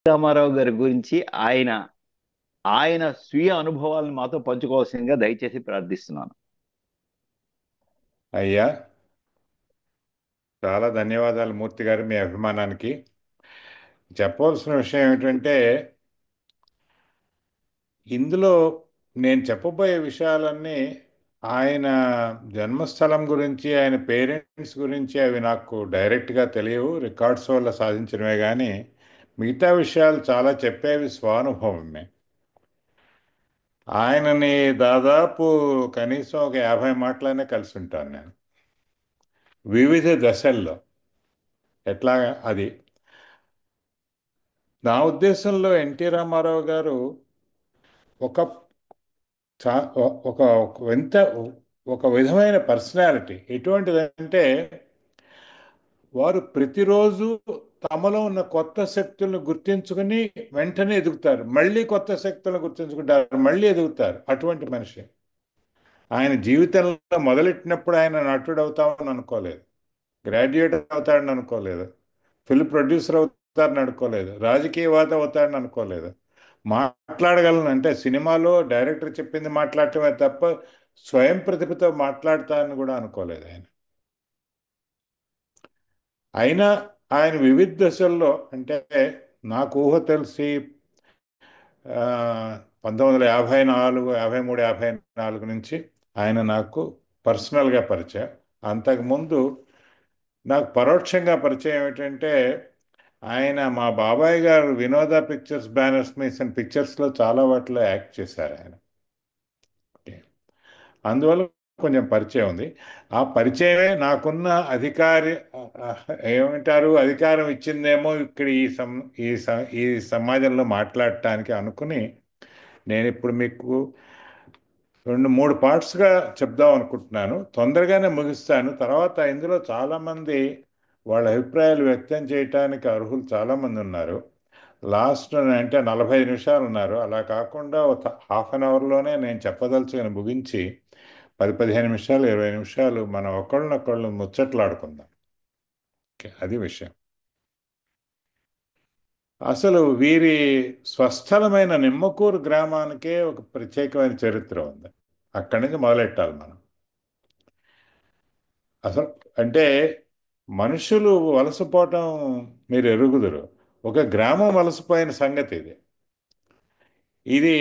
రామారావు గారి గురించి ఆయన ఆయన స్వీయ అనుభవాలను మాతో పంచుకోవాల్సిందిగా దయచేసి ప్రార్థిస్తున్నాను. అయ్యా, చాలా ధన్యవాదాలు మూర్తి గారు మీ అభిమానానికి. చెప్పవలసిన విషయం ఏమిటంటే, ఇందులో నేను చెప్పబోయే విషయాలన్నీ ఆయన జన్మస్థలం గురించి, ఆయన పేరెంట్స్ గురించి అవి నాకు డైరెక్ట్గా తెలియవు, రికార్డ్స్ వల్ల సాధించినవే కానీ మిగతా విషయాలు చాలా చెప్పేవి స్వానుభవమే. ఆయనని దాదాపు కనీసం ఒక 50 మాటలనే కలిసి ఉంటాను నేను, వివిధ దశల్లో. ఎట్లా అది నా ఉద్దేశంలో ఎన్టీ రామారావు గారు ఒక ఒక వింత, ఒక విధమైన పర్సనాలిటీ. ఎటువంటిదంటే, వారు ప్రతిరోజు తమలో ఉన్న కొత్త శక్తులను గుర్తించుకుని వెంటనే ఎదుగుతారు, మళ్ళీ కొత్త శక్తులను గుర్తించుకుంటారు, మళ్ళీ ఎదుగుతారు. అటువంటి మనిషి. ఆయన జీవితంలో మొదలెట్టినప్పుడు ఆయన నటుడు అవుతామని అనుకోలేదు, గ్రాడ్యుయేట్ అవుతాడని అనుకోలేదు, ఫిల్మ్ ప్రొడ్యూసర్ అవుతారని అనుకోలేదు, రాజకీయవాది అవుతాడని అనుకోలేదు. మాట్లాడగలను అంటే సినిమాలో డైరెక్టర్ చెప్పింది మాట్లాడటమే తప్ప స్వయం ప్రతిభతో మాట్లాడతానని కూడా అనుకోలేదు ఆయన. అయినా ఆయన వివిధ దశల్లో, అంటే నాకు ఊహ తెలిసి ఆ, 1954, 53, 54 నుంచి ఆయన నాకు పర్సనల్గా పరిచయం. అంతకుముందు నాకు పరోక్షంగా పరిచయం ఏమిటంటే, ఆయన మా బాబాయ్ గారు వినోద పిక్చర్స్ బ్యానర్స్ మీసిన పిక్చర్స్లో చాలా వాటిలో యాక్ట్ చేశారు ఆయన. అందువల్ల కొంచెం పరిచయం ఉంది. ఆ పరిచయమే నాకున్న అధికారి, ఏమంటారు, అధికారం ఇచ్చిందేమో ఇక్కడ ఈ సమాజంలో మాట్లాడటానికి అనుకుని నేను ఇప్పుడు మీకు 2, 3 పార్ట్స్గా చెప్దాం అనుకుంటున్నాను. తొందరగానే ముగిస్తాను. తర్వాత ఇందులో చాలామంది వాళ్ళ అభిప్రాయాలు వ్యక్తం చేయటానికి అర్హులు చాలామంది ఉన్నారు. లాస్ట్ అంటే 45 నిమిషాలు ఉన్నారు. అలా కాకుండా ఒక హాఫ్ అన్ అవర్లోనే నేను చెప్పదలుచుకుని ముగించి 10, 15 నిమిషాలు, 20 నిమిషాలు మనం ఒకళ్ళనొకళ్ళు ముచ్చట్లాడుకుందాం. ఓకే, అది విషయం. అసలు వీరి స్వస్థలమైన నిమ్మకూరు గ్రామానికే ఒక ప్రత్యేకమైన చరిత్ర ఉంది. అక్కడి నుంచి మొదలెట్టాలి మనం. అసలు అంటే మనుషులు వలసపోవటం మీరు ఎరుగుదురు. ఒక గ్రామం వలసపోయిన సంగతి ఇది. ఇది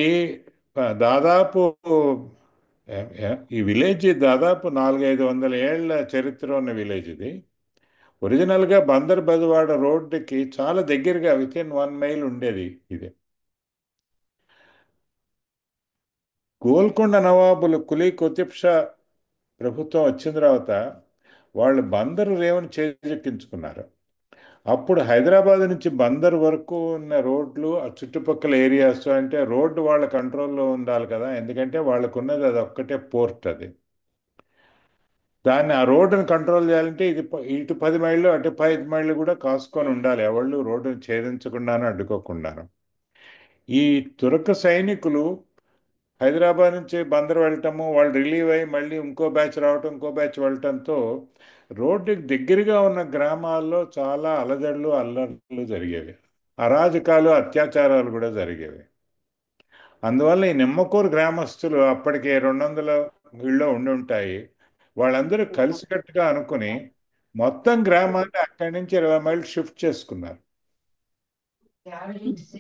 దాదాపు ఈ విలేజ్ దాదాపు 400, 500 ఏళ్ల చరిత్ర ఉన్న విలేజ్ ఇది. ఒరిజినల్గా బందర్ బెజవాడ రోడ్డుకి చాలా దగ్గరగా వితిన్ 1 మైల్ ఉండేది ఇది. గోల్కొండ నవాబులు కులీ కుతుబ్ షా ప్రభుత్వం వచ్చిన తర్వాత వాళ్ళు బందరు రేవుని చేజెక్కించుకున్నారు. అప్పుడు హైదరాబాద్ నుంచి బందర్ వరకు ఉన్న రోడ్లు, ఆ చుట్టుపక్కల ఏరియాస్, అంటే రోడ్డు వాళ్ళ కంట్రోల్లో ఉండాలి కదా, ఎందుకంటే వాళ్ళకు ఉన్నది అది ఒక్కటే పోర్ట్. అది దాన్ని, ఆ రోడ్డుని కంట్రోల్ చేయాలంటే ఇటు 10 మైళ్ళు అటు 5 మైళ్ళు కూడా కాసుకొని ఉండాలి, ఎవళ్ళు రోడ్డుని ఛేదించకుండాను అడ్డుకోకుండాను. ఈ తురక సైనికులు హైదరాబాద్ నుంచి బందర్ వెళ్ళటము, వాళ్ళు రిలీవ్ అయ్యి మళ్ళీ ఇంకో బ్యాచ్ రావటం, ఇంకో బ్యాచ్ వెళ్ళటంతో రోడ్డుకి దగ్గరగా ఉన్న గ్రామాల్లో చాలా అలజడులు, అల్లర్లు జరిగేవి. అరాజకాలు, అత్యాచారాలు కూడా జరిగేవి. అందువల్ల ఈ నిమ్మకూరు గ్రామస్తులు అప్పటికే 200 ఇళ్ళు ఉండి ఉంటాయి. వాళ్ళందరూ కలిసికట్టుగా అనుకుని మొత్తం గ్రామాన్ని అక్కడి నుంచి 20 మైళ్ళు షిఫ్ట్ చేసుకున్నారు.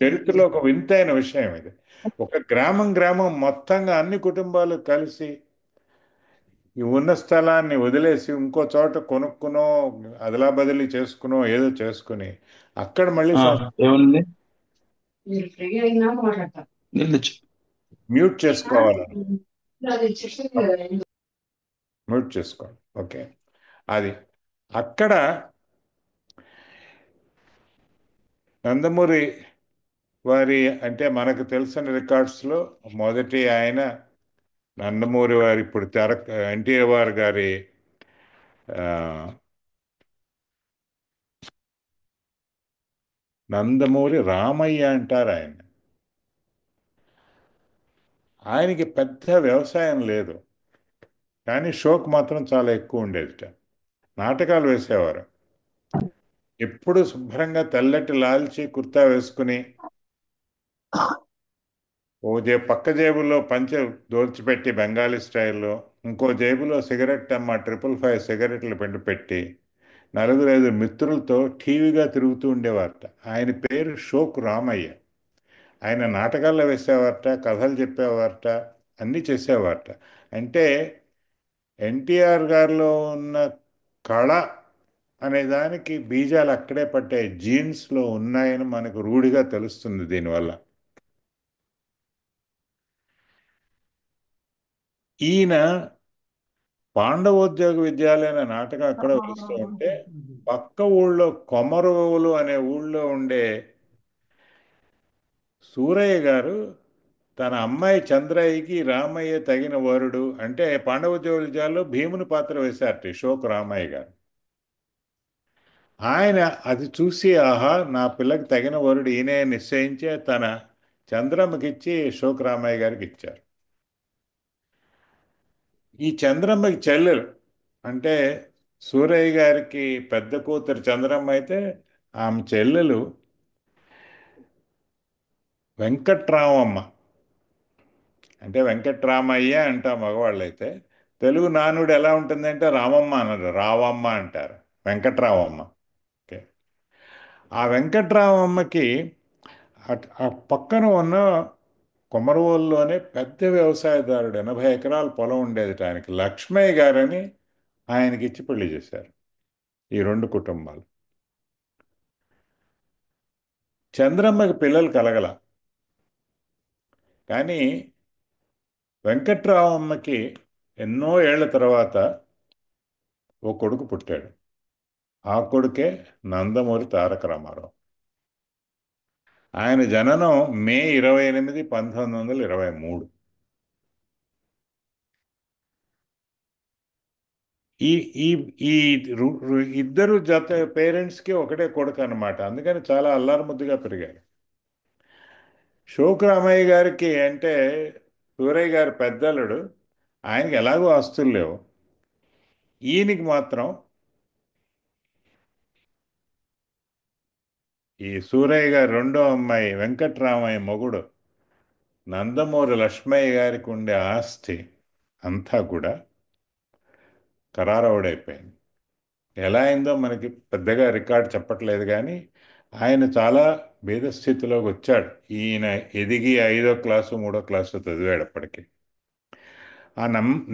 చరిత్రలో ఒక వింతైన విషయం ఇది. ఒక గ్రామం గ్రామం మొత్తంగా అన్ని కుటుంబాలు కలిసి ఈ ఉన్న స్థలాన్ని వదిలేసి ఇంకో చోట కొనుక్కునో, అదలా బదిలీ చేసుకునో, ఏదో చేసుకుని అక్కడ మళ్ళీ ఏముంది? నిల్చు. మ్యూట్ చేసుకోవాలి. మ్యూట్ చేసుకోండి. ఓకే. అది అక్కడ నందమూరి వారి, అంటే మనకు తెలిసిన రికార్డ్స్లో మొదటి ఆయన నందమూరి వారి, ఇప్పుడు ఎన్టీఆర్ గారి ఆ, నందమూరి రామయ్య అంటారు ఆయన. ఆయనకి పెద్ద వ్యవసాయం లేదు, కానీ షోక్ మాత్రం చాలా ఎక్కువ ఉండేదిట. నాటకాలు వేసేవారు. ఎప్పుడు శుభ్రంగా తెల్లటి లాల్చి కుర్తా వేసుకుని పక్క జేబులో పంచె దోల్చిపెట్టి బెంగాలీ స్టైల్లో, ఇంకో జేబులో సిగరెట్ అమ్మ 555 సిగరెట్లు పెట్టి నలుగురు ఐదు మిత్రులతో టీవీగా తిరుగుతూ ఉండేవారట. ఆయన పేరు షోక్ రామయ్య. ఆయన నాటకాల్లో వేసేవారట, కథలు చెప్పేవారట, అన్నీ చేసేవారట. అంటే ఎన్టీఆర్ గారిలో ఉన్న కళ అనే దానికి బీజాలు అక్కడే పట్టాయి, జీన్స్లో ఉన్నాయని మనకు రూఢిగా తెలుస్తుంది దీనివల్ల. ఈయన పాండవోద్యోగ విద్యాలయ అనే నాటకం అక్కడ వేస్తూ ఉంటే పక్క ఊళ్ళో కొమరవోలు అనే ఊళ్ళో ఉండే సూరయ్య గారు తన అమ్మాయి చంద్రయ్యకి రామయ్య తగిన వరుడు అంటే పాండవోద్యోగ విద్యాలయంలో భీముని పాత్ర వేశారట షోక్ రామయ్య గారు. ఆయన అది చూసి ఆహా నా పిల్లకి తగిన వరుడు ఈయనే నిశ్చయించి తన చంద్రమ్మకిచ్చి షోక్ రామయ్య గారికి ఇచ్చారు. ఈ చంద్రమ్మకి చెల్లెలు అంటే సూరయ్య గారికి పెద్ద కూతురు చంద్రమ్మ అయితే ఆమె చెల్లెలు వెంకట్రామమ్మ. అంటే వెంకట్రామయ్య అంటాం మగవాళ్ళైతే. తెలుగు నానుడు ఎలా ఉంటుందంటే రామమ్మ అనరు, రావమ్మ అంటారు, వెంకట్రామమ్మ. ఓకే. ఆ వెంకట్రామమ్మకి ఆ పక్కన ఉన్న కొమరవోలులోనే పెద్ద వ్యవసాయదారుడు 80 ఎకరాల పొలం ఉండేది ఆయనకి, లక్ష్మయ్య గారని ఆయనకి ఇచ్చి పెళ్లి చేశారు ఈ రెండు కుటుంబాలు. చంద్రమ్మకి పిల్లలు కలగల, కానీ వెంకట్రామమ్మకి ఎన్నో ఏళ్ల తర్వాత ఓ కొడుకు పుట్టాడు. ఆ కొడుకే నందమూరి తారక రామారావు. ఆయన జననం మే 28, 1923. ఈ ఈ ఈ ఇద్దరు జత పేరెంట్స్కి ఒకటే కొడుకు అనమాట. అందుకని చాలా అల్లారుముద్దుగా పెరిగారు. శోకరామయ్య గారికి అంటే సూరయ్య గారి పెద్దలుడు, ఆయనకి ఎలాగో ఆస్తులు లేవు. ఈయనకి మాత్రం ఈ సూరయ్య గారి రెండో అమ్మాయి వెంకట్రామయ్య మొగుడు నందమూరి లక్ష్మయ్య గారికి ఉండే ఆస్తి అంతా కూడా ఖరారవుడైపోయింది. ఎలా అయిందో మనకి పెద్దగా రికార్డ్ చెప్పట్లేదు, కానీ ఆయన చాలా భేద స్థితిలోకి వచ్చాడు. ఈయన ఎదిగి 5వ క్లాసు 3వ క్లాసు చదివాడు అప్పటికి. ఆ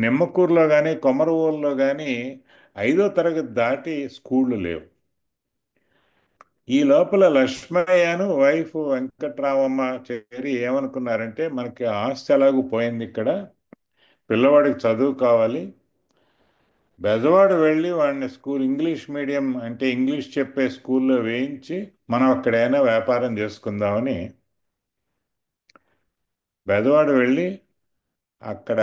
నిమ్మకూరులో కానీ కొమరవోలులో కానీ 5వ తరగతి దాటి స్కూళ్ళు లేవు. ఈ లోపల లక్ష్మయ్యను వైఫ్ వెంకట్రామమ్మ చేరి ఏమనుకున్నారంటే మనకి ఆస్తి ఎలాగూ పోయింది ఇక్కడ, పిల్లవాడికి చదువు కావాలి, బెజవాడ వెళ్ళి వాడిని ఇంగ్లీష్ మీడియం అంటే ఇంగ్లీష్ చెప్పే స్కూల్లో వేయించి మనం అక్కడైనా వ్యాపారం చేసుకుందామని బెజవాడ వెళ్ళి అక్కడ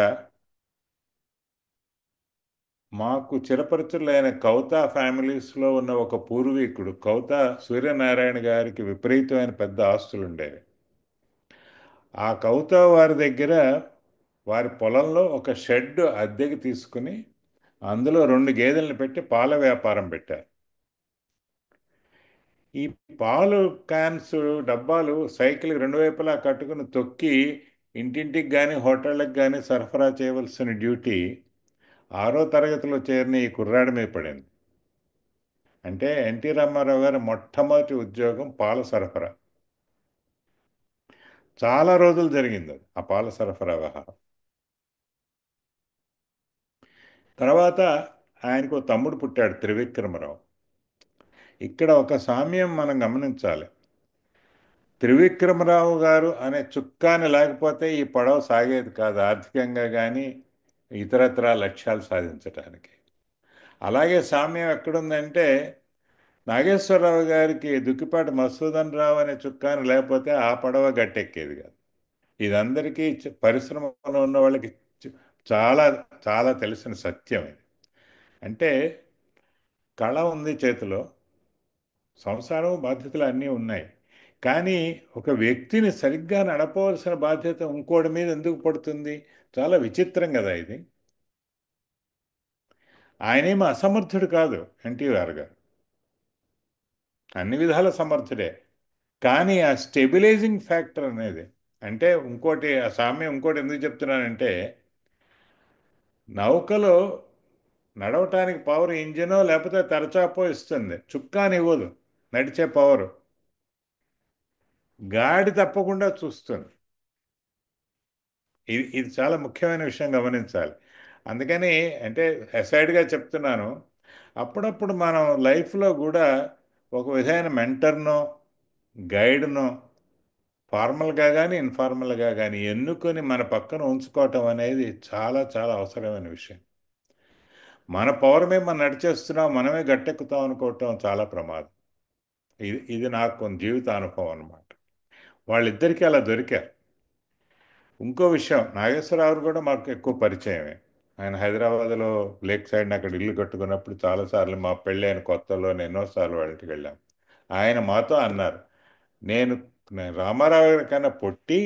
మాకు చిరపరిచులైన కౌతా ఫ్యామిలీస్లో ఉన్న ఒక పూర్వీకుడు కౌతా సూర్యనారాయణ గారికి విపరీతమైన పెద్ద ఆస్తులు ఉండేవి. ఆ కౌతా వారి దగ్గర వారి పొలంలో ఒక షెడ్ అద్దెకి తీసుకుని అందులో 2 గేదెలను పెట్టి పాల వ్యాపారం పెట్టారు. ఈ పాలు క్యాన్స్ డబ్బాలు సైకిల్కి రెండు వైపులా కట్టుకుని తొక్కి ఇంటింటికి కానీ హోటళ్ళకి కానీ సరఫరా చేయవలసిన డ్యూటీ 6వ తరగతిలో చేరిన ఈ కుర్రాడి మీద పడింది. అంటే ఎన్టీ రామారావు గారి మొట్టమొదటి ఉద్యోగం పాల సరఫరా. చాలా రోజులు జరిగింది అది, ఆ పాల సరఫరా వ్యవహారం. తర్వాత ఆయనకు ఓ తమ్ముడు పుట్టాడు త్రివిక్రమరావు. ఇక్కడ ఒక సామ్యం మనం గమనించాలి. త్రివిక్రమరావు గారు అనే చుక్కాని లేకపోతే ఈ పడవ సాగేది కాదు, ఆర్థికంగా కానీ ఇతరత్ర లక్ష్యాలు సాధించడానికి. అలాగే సామ్యం ఎక్కడుందంటే నాగేశ్వరరావు గారికి దుక్కిపాటి మధుసూదన్ రావు అనే చుక్కాని లేకపోతే ఆ పడవ గట్టెక్కేది కాదు. ఇదందరికీ పరిశ్రమలో ఉన్న వాళ్ళకి చాలా చాలా తెలిసిన సత్యం ఇది. అంటే కళ ఉంది చేతిలో, సంసారం బాధ్యతలు అన్నీ ఉన్నాయి, కానీ ఒక వ్యక్తిని సరిగ్గా నడపవలసిన బాధ్యత ఇంకోటి మీద ఎందుకు పడుతుంది? చాలా విచిత్రం కదా ఇది. ఆయనేమో అసమర్థుడు కాదు ఎన్టీఆర్ గారు. అన్ని విధాల సమర్థుడే. కానీ ఆ స్టెబిలైజింగ్ ఫ్యాక్టర్ అనేది, అంటే ఇంకోటి ఆ సామ్యం ఇంకోటి ఎందుకు చెప్తున్నానంటే, నౌకలో నడవటానికి పవర్ ఇంజినో లేకపోతే తెరచాపో ఇస్తుంది, చుక్కాని ఇవ్వదు నడిచే పవర్. గాడి తప్పకుండా చూస్తుంది. ఇది చాలా ముఖ్యమైన విషయం గమనించాలి. అందుకని అంటే అసైడ్గా చెప్తున్నాను, అప్పుడప్పుడు మనం లైఫ్లో కూడా ఒక విధమైన మెంటర్నో గైడ్నో ఫార్మల్గా కానీ ఇన్ఫార్మల్గా కానీ ఎన్నుకొని మన పక్కన ఉంచుకోవటం అనేది చాలా చాలా అవసరమైన విషయం. మన పవర్ మీద మనం నడిచేస్తున్నాం, మనమే గట్టెక్కుతాం అనుకోవటం చాలా ప్రమాదం. ఇది నాకు కొంత జీవిత అనుభవం అనమాట. వాళ్ళిద్దరికీ అలా దొరికారు. ఇంకో విషయం, నాగేశ్వరరావు కూడా మాకు ఎక్కువ పరిచయమే. ఆయన హైదరాబాద్లో లేక్ సైడ్ అక్కడ ఇల్లు కట్టుకున్నప్పుడు చాలాసార్లు మా పెళ్ళైన కొత్తలో ఎన్నోసార్లు వాళ్ళ ఇంటికి వెళ్ళాం. ఆయన మాతో అన్నారు, నేను నేను రామారావు గారి కన్నా పొట్టి,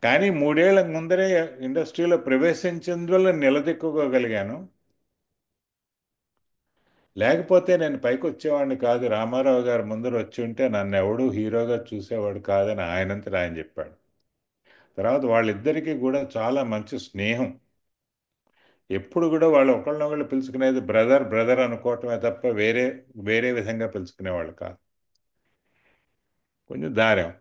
కానీ 3 ఏళ్ల ముందరే ఇండస్ట్రీలో ప్రవేశించేందువల్ల నిలదొక్కుకోగలిగాను. లేకపోతే నేను పైకి వచ్చేవాడిని కాదు, రామారావు గారు ముందర వచ్చి ఉంటే నన్ను ఎవడూ హీరోగా చూసేవాడు కాదని ఆయనంతటా ఆయన చెప్పాడు. తర్వాత వాళ్ళిద్దరికీ కూడా చాలా మంచి స్నేహం. ఎప్పుడు కూడా వాళ్ళు ఒకళ్ళనొకళ్ళు పిలుచుకునేది బ్రదర్ బ్రదర్ అనుకోవటమే తప్ప వేరే వేరే విధంగా పిలుచుకునేవాళ్ళు కాదు. కొంచెం దారం.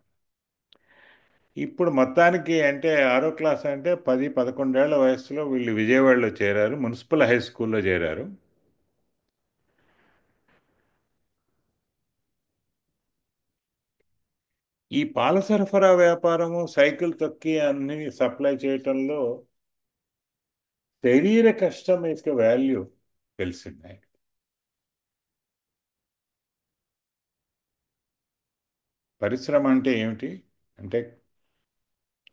ఇప్పుడు మొత్తానికి అంటే 6వ క్లాస్ అంటే 10-11 ఏళ్ల వయసులో వీళ్ళు విజయవాడలో చేరారు, మున్సిపల్ హై స్కూల్లో చేరారు. ఈ పాల సరఫరా వ్యాపారము, సైకిల్ తొక్కి అన్ని సప్లై చేయటంలో శరీర కష్టం యొక్క వాల్యూ తెలిసింది ఆయనకి. పరిశ్రమ అంటే ఏమిటి అంటే,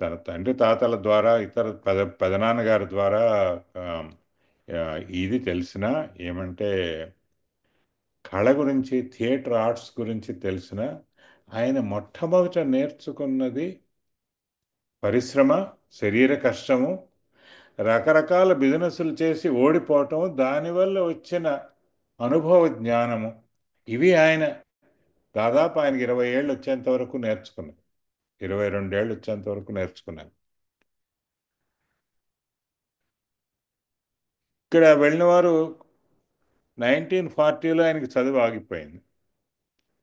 తన తండ్రి తాతల ద్వారా, ఇతర పెదనాన్నగారి ద్వారా ఆ, ఇది తెలిసిన, ఏమంటే కళ గురించి, థియేటర్ ఆర్ట్స్ గురించి తెలిసిన ఆయన మొట్టమొదట నేర్చుకున్నది పరిశ్రమ, శరీర కష్టము, రకరకాల బిజినెస్లు చేసి ఓడిపోవటం, దానివల్ల వచ్చిన అనుభవ జ్ఞానము. ఇవి ఆయన దాదాపు ఆయనకి 20 ఏళ్ళు వచ్చేంత వరకు నేర్చుకున్నాను. 22 ఏళ్ళు వచ్చేంత వరకు నేర్చుకున్నాను. ఇక్కడ వెళ్ళిన వారు 1940లో ఆయనకి చదువు ఆగిపోయింది.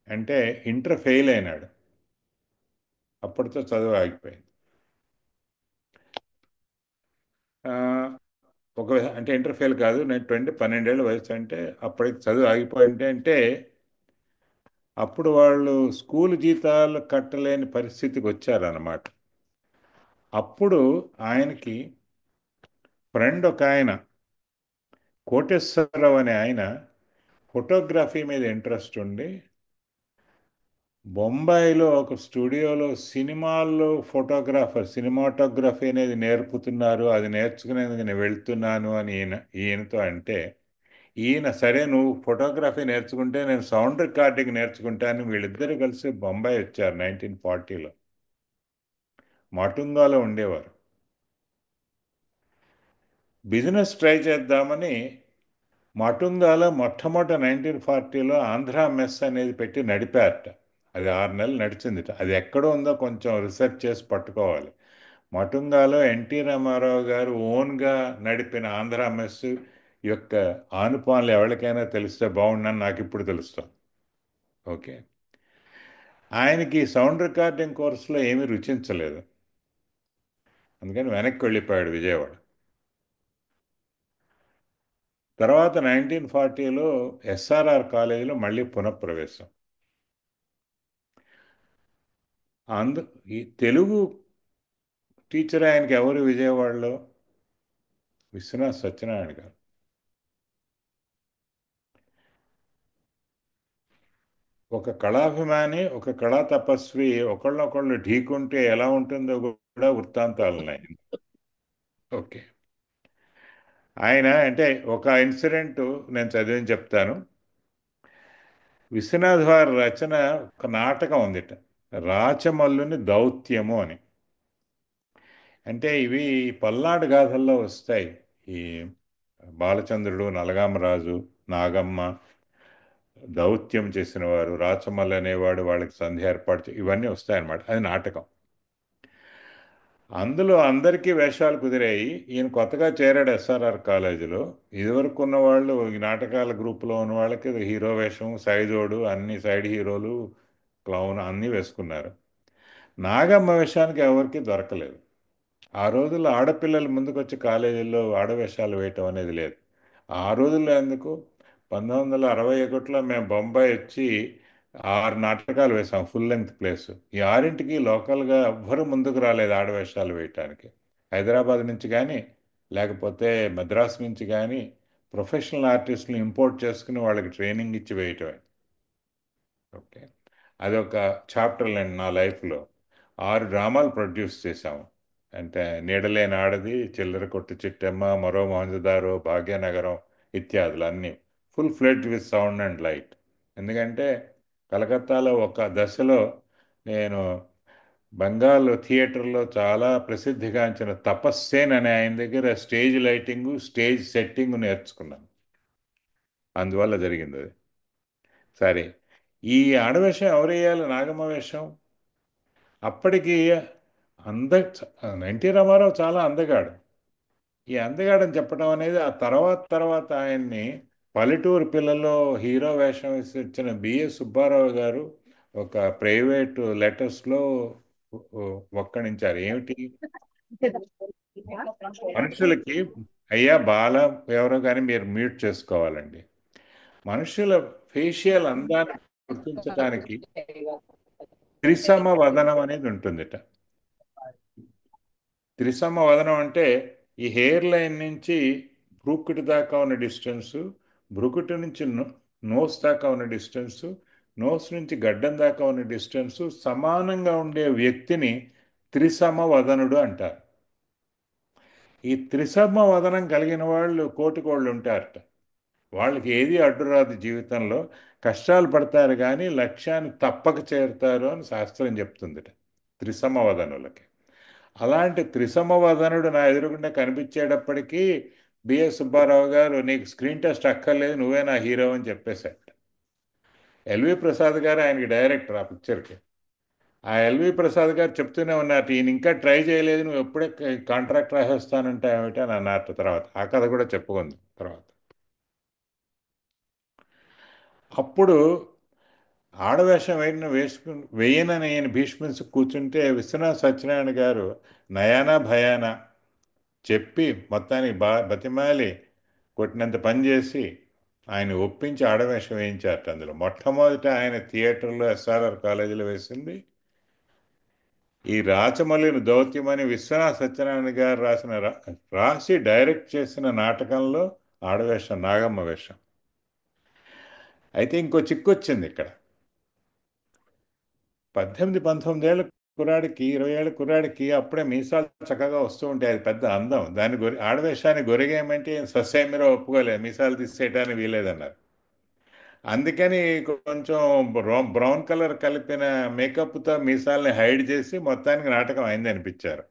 అంటే ఇంటర్ ఫెయిల్ అయినాడు, అప్పటితో చదువు ఆగిపోయింది. ఆ, అంటే ఇంటర్ ఫెయిల్ కాదు, నేను 12 వయసు అంటే అప్పటికి చదువు ఆగిపోయింది. అంటే అప్పుడు వాళ్ళు స్కూల్ జీతాలు కట్టలేని పరిస్థితికి వచ్చారన్నమాట. అప్పుడు ఆయనకి ఫ్రెండ్ ఒక ఆయన, కోటేశ్వరరావు అనే ఆయన, ఫోటోగ్రఫీ మీద ఇంట్రెస్ట్ ఉండి బొంబాయిలో ఒక స్టూడియోలో సినిమాల్లో సినిమాటోగ్రఫీ అనేది నేర్పుతున్నారు, అది నేర్చుకునేందుకు నేను వెళ్తున్నాను అని ఈయనతో అంటే, ఈయన సరే నువ్వు ఫోటోగ్రఫీ నేర్చుకుంటే నేను సౌండ్ రికార్డింగ్ నేర్చుకుంటాను. వీళ్ళిద్దరూ కలిసి బొంబాయి వచ్చారు 1940లో. మాటుంగాలో ఉండేవారు. బిజినెస్ ట్రై చేద్దామని మాటుంగాలో మొట్టమొదట 1940లో ఆంధ్ర మెస్ అనేది పెట్టి నడిపారట. అది 6 నెలలు నడిచిందిట. అది ఎక్కడో ఉందో కొంచెం రీసెర్చ్ చేసి పట్టుకోవాలి. మటుంగాలో ఎన్టీ రామారావు గారు ఓన్గా నడిపిన ఆంధ్ర మెస్ యొక్క ఆనుపానులు ఎవరికైనా తెలిస్తే బాగుండని నాకు ఇప్పుడు తెలుస్తాం. ఓకే. ఆయనకి సౌండ్ రికార్డింగ్ కోర్సులో ఏమీ రుచించలేదు, అందుకని వెనక్కి వెళ్ళిపోయాడు విజయవాడ. తర్వాత 1940లో ఎస్ఆర్ఆర్ కాలేజీలో మళ్ళీ పునఃప్రవేశం. అందు ఈ తెలుగు టీచర్ ఆయనకి ఎవరు విజయవాడలో? విశ్వనాథ్ సత్యనారాయణ గారు. ఒక కళాభిమాని, ఒక కళా తపస్వి ఒకళ్ళనొకళ్ళు ఢీకుంటే ఎలా ఉంటుందో కూడా వృత్తాంతాలు ఉన్నాయి. ఓకే. ఆయన అంటే ఒక ఇన్సిడెంట్ నేను చదివిని చెప్తాను. విశ్వనాథ్ వారి రచన ఒక నాటకం ఉందిట, రాచమల్లుని దౌత్యము అని. అంటే ఇవి పల్నాడు గాథల్లో వస్తాయి. ఈ బాలచంద్రుడు, నలగామరాజు, నాగమ్మ, దౌత్యం చేసిన వారు, రాచమల్లి అనేవాడు వాళ్ళకి సంధి ఏర్పాటు ఇవన్నీ వస్తాయన్నమాట. అది నాటకం. అందులో అందరికీ వేషాలు కుదిరాయి. ఈయన కొత్తగా చేరాడు ఎస్ఆర్ఆర్ కాలేజీలో. ఇదివరకు ఉన్న వాళ్ళు ఈ నాటకాల గ్రూపులో ఉన్న వాళ్ళకి హీరో వేషం, సైజోడు, అన్ని సైడ్ హీరోలు, క్లౌన్ అన్నీ వేసుకున్నారు. నాగమ్మ వేషానికి ఎవరికి దొరకలేదు. ఆ రోజుల్లో ఆడపిల్లలు ముందుకొచ్చి కాలేజీల్లో ఆడవేషాలు వేయటం అనేది లేదు. ఆ రోజుల్లో ఎందుకు, 1961లో మేము బొంబాయి వచ్చి 6 నాటకాలు వేసాం, ఫుల్ లెంగ్త్ ప్లేస్. ఈ ఆరింటికి లోకల్గా ఎవ్వరూ ముందుకు రాలేదు ఆడవేషాలు వేయటానికి. హైదరాబాద్ నుంచి కానీ, లేకపోతే మద్రాస్ నుంచి కానీ ప్రొఫెషనల్ ఆర్టిస్టులు ఇంపోర్ట్ చేసుకుని వాళ్ళకి ట్రైనింగ్ ఇచ్చి వేయటమే. ఓకే, అదొక చాప్టర్ అండి నా లైఫ్లో. 6 డ్రామాలు ప్రొడ్యూస్ చేశాము. అంటే నీడలేని ఆడది, చిల్లర కొట్టు చిట్టెమ్మ, మరో మోహంజదారో, భాగ్యనగరం ఇత్యాదులు అన్నీ full fledged with sound and light. ఎందుకంటే కలకత్తాలో ఒక దశలో నేను బెంగాల్ థియేటర్లో చాలా ప్రసిద్ధిగాంచిన తపస్సేన్ అనే ఆయన దగ్గర స్టేజ్ లైటింగు, స్టేజ్ సెట్టింగ్ నేర్చుకున్నాను. అందువల్ల జరిగింది అది. సరే, ఈ ఆడవేషం ఎవరు వేయాలి? నాగమ్మ వేషం. అప్పటికి అంద ఎన్టీ రామారావు చాలా అందగాడు. ఈ అందగాడని చెప్పడం అనేది ఆ తర్వాత తర్వాత ఆయన్ని పల్లెటూరు పిల్లలో హీరో వేషం వేసి ఇచ్చిన బిఏ సుబ్బారావు గారు ఒక ప్రైవేటు లెటర్స్లో వక్కణించారు. ఏమిటి? మనుషులకి, అయ్యా బాల ఎవరో కానీ మీరు మ్యూట్ చేసుకోవాలండి. మనుషుల ఫేషియల్ అందాన్ని గుర్తించడానికి త్రిసమ వదనం అనేది ఉంటుందిట. త్రిసమ వదనం అంటే ఈ హెయిర్ లైన్ నుంచి భ్రూకుటి దాకా ఉన్న డిస్టెన్సు, భ్రూకుటి నుంచి నోస్ దాకా ఉన్న డిస్టెన్సు, నోస్ నుంచి గడ్డం దాకా ఉన్న డిస్టెన్సు సమానంగా ఉండే వ్యక్తిని త్రిసమ వదనుడు అంటారు. ఈ త్రిసమ వదనం కలిగిన వాళ్ళు కోటికోళ్ళు ఉంటారట. వాళ్ళకి ఏది అడ్డురాదు జీవితంలో, కష్టాలు పడతారు కానీ లక్ష్యాన్ని తప్పక చేరుతారు అని శాస్త్రం చెప్తుందిట త్రిసమ వదనులకి. అలాంటి త్రిసమ వదనుడు నా ఎదురుగుండా కనిపించేటప్పటికీ బిఎస్ సుబ్బారావు గారు నీకు స్క్రీన్ టెస్ట్ అక్కర్లేదు, నువ్వే నా హీరో అని చెప్పేశారు. ఎల్వి ప్రసాద్ గారు ఆయనకి డైరెక్టర్ ఆ పిక్చర్కి. ఆ ఎల్వి ప్రసాద్ గారు చెప్తూనే ఉన్నారు, ఈయన ఇంకా ట్రై చేయలేదు, నువ్వు ఎప్పుడే కాంట్రాక్ట్ రాసేస్తానంటే ఏమిటి అని అన్నట్టు. తర్వాత ఆ కథ కూడా చెప్పుకుంది తర్వాత. అప్పుడు ఆడవేషం వేయనని నేను భీష్మించి కూర్చుంటే విశ్వనాథ్ సత్యనారాయణ గారు నయానా భయానా చెప్పి మొత్తానికి బతిమాలి కొట్టినంత పని చేసి ఆయన ఒప్పించి ఆడవేషం వేయించారట. అందులో మొట్టమొదట ఆయన థియేటర్లో ఎస్ఆర్ఆర్ కాలేజీలో వేసింది ఈ రాచమల్లిని దౌత్యమని విశ్వనాథ్ సత్యనారాయణ గారు రాసి డైరెక్ట్ చేసిన నాటకంలో ఆడవేషం నాగమ్మ వేషం. అయితే ఇంకో చిక్కు వచ్చింది ఇక్కడ. 18-19 ఏళ్ల కుర్రాడికి, 20 ఏళ్ల కుర్రాడికి అప్పుడే మీసాలు చక్కగా వస్తూ ఉంటాయి, అది పెద్ద అందం. దాన్ని ఆడవేషాన్ని గొరిగేయమంటే ససేమిరా ఒప్పుకోలేదు, మీసాలు తీసేయడానికి వీలేదన్నారు. అందుకని కొంచెం బ్రౌన్ కలర్ కలిపిన మేకప్తో మీసాలని హైడ్ చేసి మొత్తానికి నాటకం అయింది అనిపించారు.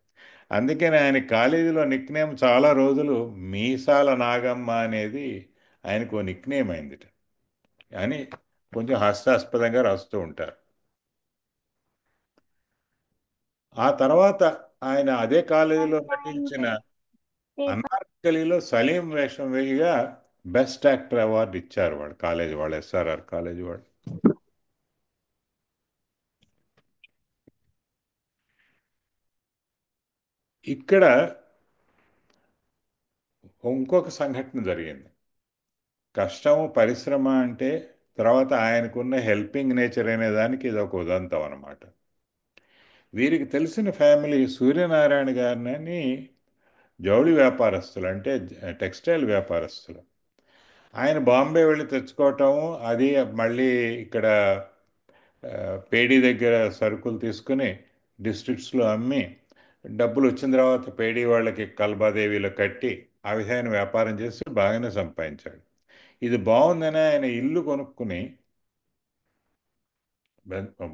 అందుకని ఆయన కాలేజీలో నిక్ నేమ్ చాలా రోజులు మీసాల నాగమ్మ అనేది ఆయనకు నిక్ నేమ్ అయింది అని కొంచెం హాస్యాస్పదంగా రాస్తూ ఉంటారు. ఆ తర్వాత ఆయన అదే కాలేజీలో నటించిన అనార్కలిలో సలీం వేషం వేయగా బెస్ట్ యాక్టర్ అవార్డు ఇచ్చారు వాడు కాలేజీ వాళ్ళు, ఎస్ఆర్ఆర్ కాలేజీ వాళ్ళు. ఇక్కడ ఇంకొక సంఘటన జరిగింది. కష్టము పరిశ్రమ అంటే తర్వాత ఆయనకున్న హెల్పింగ్ నేచర్ అనే దానికి ఇది ఒక ఉదంతం అన్నమాట. వీరికి తెలిసిన ఫ్యామిలీ సూర్యనారాయణ గారిని జౌళి వ్యాపారస్తులు, అంటే టెక్స్టైల్ వ్యాపారస్తులు. ఆయన బాంబే వెళ్ళి తెచ్చుకోవటం, అది మళ్ళీ ఇక్కడ పేడీ దగ్గర సరుకులు తీసుకుని డిస్ట్రిక్ట్స్లో అమ్మి డబ్బులు వచ్చిన తర్వాత పేడీ వాళ్ళకి కల్బాదేవిలో కట్టి ఆ విధమైన వ్యాపారం చేసి బాగానే సంపాదించాడు. ఇది బాగుందని ఆయన ఇల్లు కొనుక్కుని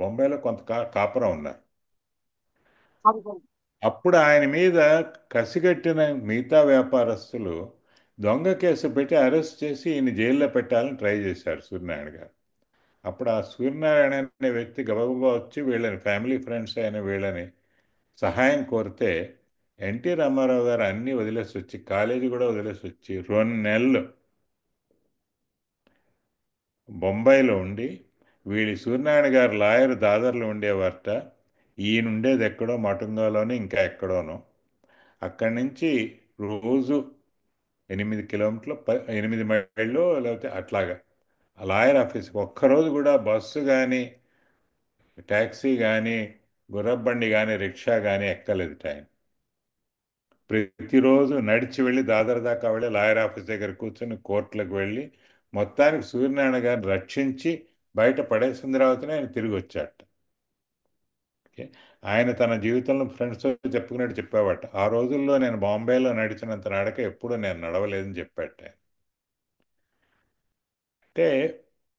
బొంబాయిలో కొంత కాపురం ఉన్నారు. అప్పుడు ఆయన మీద కసిగట్టిన మిగతా వ్యాపారస్తులు దొంగ కేసు పెట్టి అరెస్ట్ చేసి ఈయన జైల్లో పెట్టాలని ట్రై చేశారు సూర్యనారాయణ గారు. అప్పుడు ఆ సూర్యనారాయణ అనే వ్యక్తి గబగబా వచ్చి వీళ్ళని ఫ్యామిలీ ఫ్రెండ్స్ అయిన వీళ్ళని సహాయం కోరితే ఎన్టీ రామారావు గారు అన్నీ వదిలేసి వచ్చి కాలేజీ కూడా వదిలేసి వచ్చి 2 నెలలు బొంబాయిలో ఉండి వీడి సూర్యనారాయణ గారు లాయర్ దాదర్లో ఉండేవారట. ఈయన ఉండేది ఎక్కడో మటుంగాలోనే ఇంకా ఎక్కడోనో. అక్కడి నుంచి రోజు 8 కిలోమీటర్లు 8 మైళ్ళు లేకపోతే అట్లాగా ఆ లాయర్ ఆఫీస్కి ఒక్కరోజు కూడా బస్సు కానీ ట్యాక్సీ కానీ గుర్రబండి కానీ రిక్షా కానీ ఎక్కలేదు టైం. ప్రతిరోజు నడిచి వెళ్ళి దాదర్ దాకా వెళ్ళి లాయర్ ఆఫీస్ దగ్గర కూర్చొని కోర్టులకు వెళ్ళి మొత్తానికి సూర్యనారాయణ గారిని రక్షించి బయట పడేసిన తర్వాతనే ఆయన తిరిగి వచ్చాట. ఓకే. ఆయన తన జీవితంలో ఫ్రెండ్స్తో చెప్పుకున్నట్టు చెప్పేవాట, ఆ రోజుల్లో నేను బాంబేలో నడిచినంత నడక ఎప్పుడూ నేను నడవలేదని చెప్పాట ఆయన. అంటే